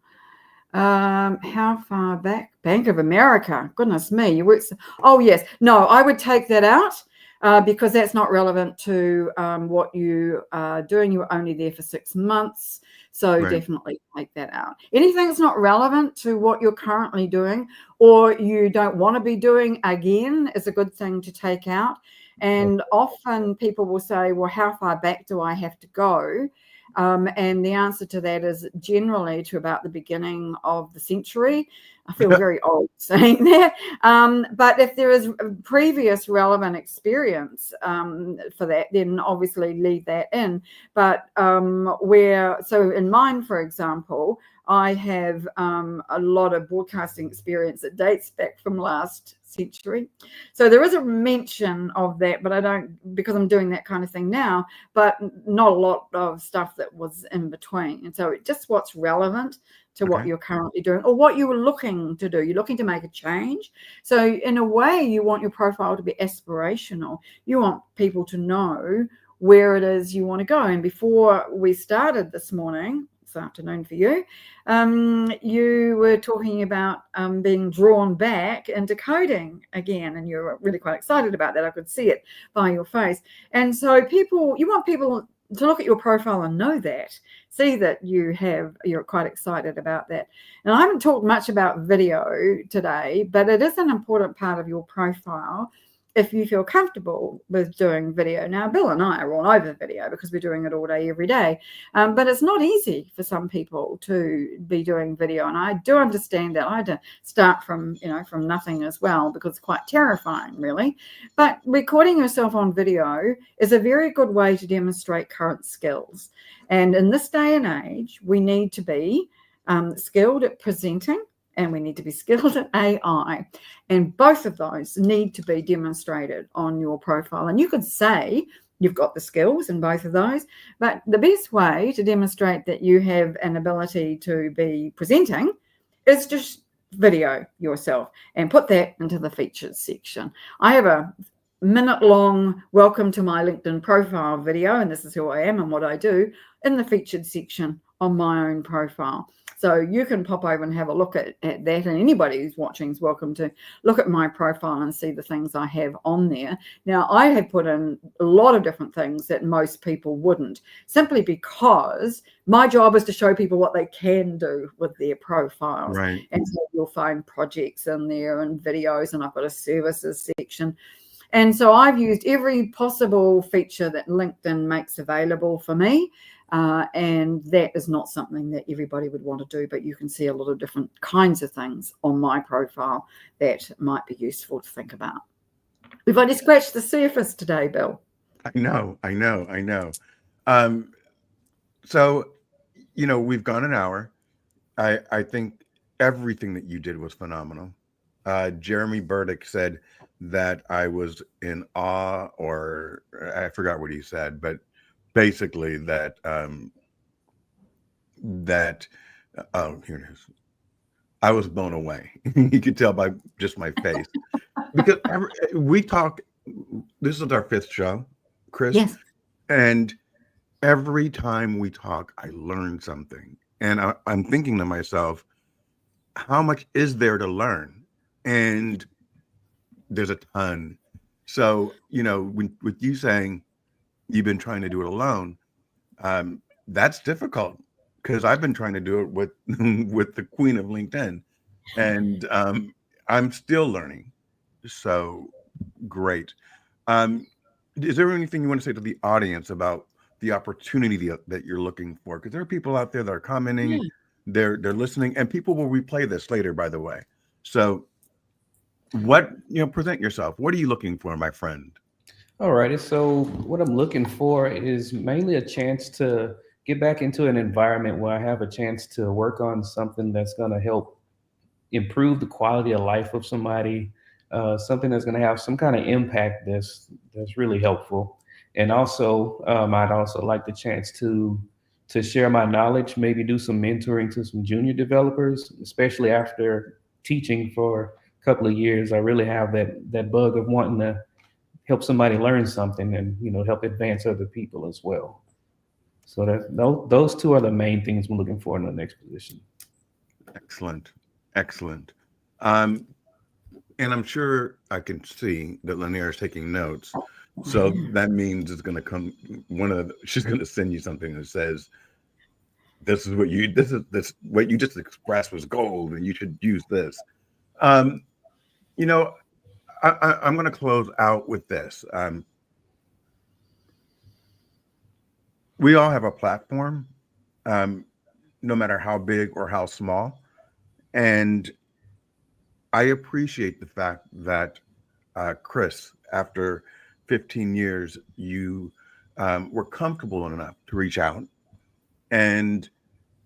How far back? Bank of America. Goodness me. You work. Oh, yes. No, I would take that out because that's not relevant to what you are doing. You were only there for 6 months. So Right. definitely take that out. Anything that's not relevant to what you're currently doing or you don't want to be doing again is a good thing to take out. And often people will say, well, how far back do I have to go? And the answer to that is generally to about the beginning of the century. I feel very old saying that. But if there is a previous relevant experience for that, then obviously leave that in. But so in mine, for example, I have a lot of broadcasting experience that dates back from last century. So there is a mention of that, but I don't, because I'm doing that kind of thing now, but not a lot of stuff that was in between. And so just what's relevant to what you're currently doing or what you were looking to do. You're looking to make a change. So in a way, you want your profile to be aspirational. You want people to know where it is you want to go. And before we started this afternoon for you, you were talking about being drawn back into coding again, and you're really quite excited about that. I could see it by your face. And so you want people to look at your profile and know that, see that you're quite excited about that. And I haven't talked much about video today, but it is an important part of your profile if you feel comfortable with doing video. Now, Bill and I are all over video because we're doing it all day, every day. But it's not easy for some people to be doing video. And I do understand that. I had to start from nothing as well because it's quite terrifying, really. But recording yourself on video is a very good way to demonstrate current skills. And in this day and age, we need to be skilled at presenting, and we need to be skilled at AI. And both of those need to be demonstrated on your profile. And you could say you've got the skills in both of those, but the best way to demonstrate that you have an ability to be presenting is just video yourself and put that into the featured section. I have a minute-long welcome to my LinkedIn profile video, and this is who I am and what I do, in the featured section on my own profile. So you can pop over and have a look at that, and anybody who's watching is welcome to look at my profile and see the things I have on there. Now, I have put in a lot of different things that most people wouldn't, simply because my job is to show people what they can do with their profiles. Right. And so you'll find projects in there and videos, and I've got a services section. And so I've used every possible feature that LinkedIn makes available for me. And that is not something that everybody would want to do, but you can see a lot of different kinds of things on my profile that might be useful to think about. We've only scratched the surface today, Bill. I know. So, we've gone an hour. I think everything that you did was phenomenal. Jeremy Burdick said that I was in awe, or I forgot what he said, but basically that here it is. I was blown away. You could tell by just my face because we talk. This is our 5th show, Chris. Yes. And every time we talk, I learn something, and I'm thinking to myself, how much is there to learn? And there's a ton. So, with you saying you've been trying to do it alone, that's difficult because I've been trying to do it with with the queen of LinkedIn, and I'm still learning. So great. Is there anything you want to say to the audience about the opportunity that you're looking for? Because there are people out there that are commenting, they're listening, and people will replay this later, by the way. So present yourself. What are you looking for, my friend? All righty. So what I'm looking for is mainly a chance to get back into an environment where I have a chance to work on something that's going to help improve the quality of life of somebody, something that's going to have some kind of impact that's really helpful. And also, I'd also like the chance to share my knowledge, maybe do some mentoring to some junior developers, especially after teaching for a couple of years. I really have that bug of wanting to help somebody learn something and help advance other people as well. So those two are the main things we're looking for in the next position. Excellent. Excellent. And I'm sure I can see that Lynnaire is taking notes. So that means it's going to come she's going to send you something that says, this what you just expressed was gold and you should use this. I'm going to close out with this. We all have a platform, no matter how big or how small. And I appreciate the fact that, Chris, after 15 years, you were comfortable enough to reach out and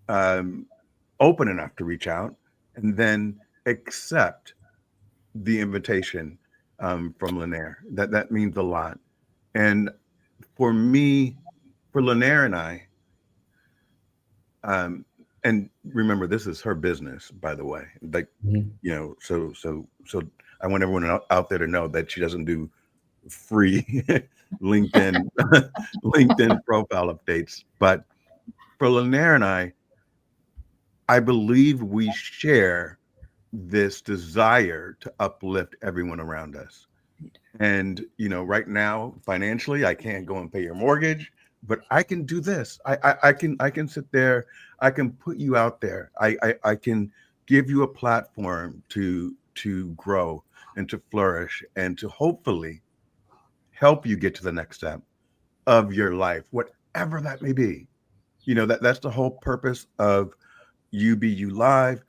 open enough to reach out and then accept the invitation from Lynnaire. That means a lot. And for me, for Lynnaire and I, and remember, this is her business, by the way. Like, so I want everyone out there to know that she doesn't do free LinkedIn LinkedIn profile updates. But for Lynnaire and I believe we share this desire to uplift everyone around us. And right now, financially, I can't go and pay your mortgage, but I can do this. I can sit there. I can put you out there. I can give you a platform to grow and to flourish and to hopefully help you get to the next step of your life, whatever that may be. That's the whole purpose of Be You Live.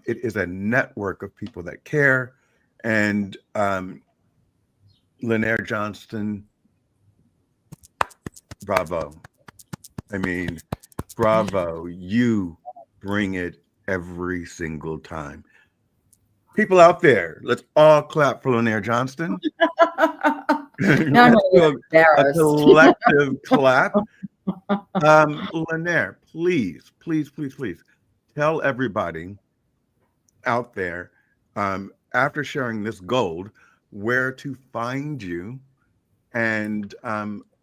It is a network of people that care. And Lynnaire Johnston, bravo. I mean, bravo. You bring it every single time. People out there, let's all clap for Lynnaire Johnston. No, a collective clap. Lynnaire, please tell everybody out there, after sharing this gold, where to find you and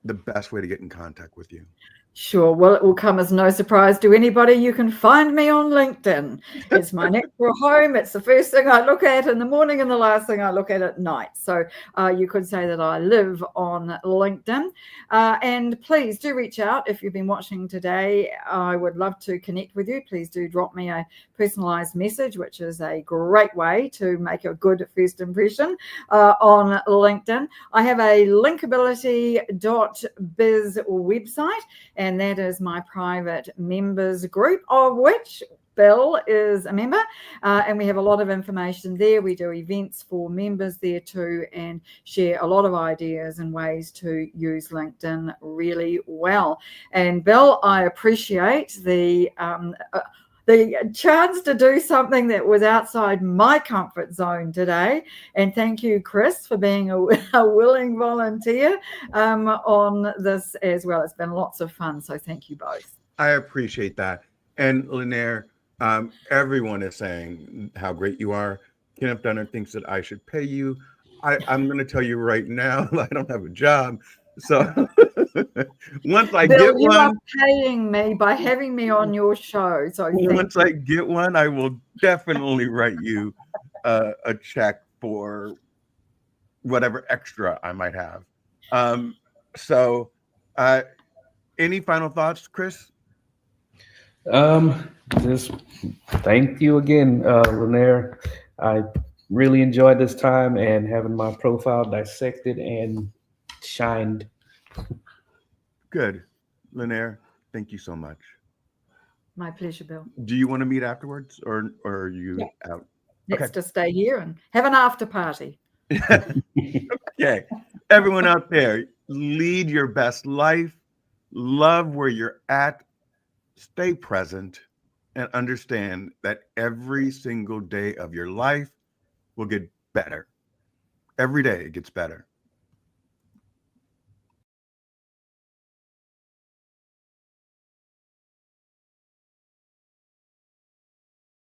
the best way to get in contact with you. Sure. Well, it will come as no surprise to anybody. You can find me on LinkedIn. It's my natural home. It's the first thing I look at in the morning and the last thing I look at night. So you could say that I live on LinkedIn. And please do reach out if you've been watching today. I would love to connect with you. Please do drop me a personalized message, which is a great way to make a good first impression on LinkedIn. I have a LinkAbility.biz website, and that is my private members group, of which Bill is a member, and we have a lot of information there. We do events for members there too, and share a lot of ideas and ways to use LinkedIn really well. And Bill, I appreciate the chance to do something that was outside my comfort zone today. And thank you, Chris, for being a willing volunteer on this as well. It's been lots of fun. So thank you both. I appreciate that. And Lynnaire, everyone is saying how great you are. Kenneth Dunner thinks that I should pay you. I'm going to tell you right now, I don't have a job. So once I Bill, get you one, are paying me by having me on your show. So once I get one, I will definitely write you a check for whatever extra I might have. So any final thoughts, Chris? Just thank you again, Lynnaire. I really enjoyed this time and having my profile dissected and shined. Good. Lynnaire, thank you so much. My pleasure, Bill. Do you want to meet afterwards or are you out? Let's just stay here and have an after party. Okay. Everyone out there, lead your best life, love where you're at, stay present, and understand that every single day of your life will get better. Every day it gets better.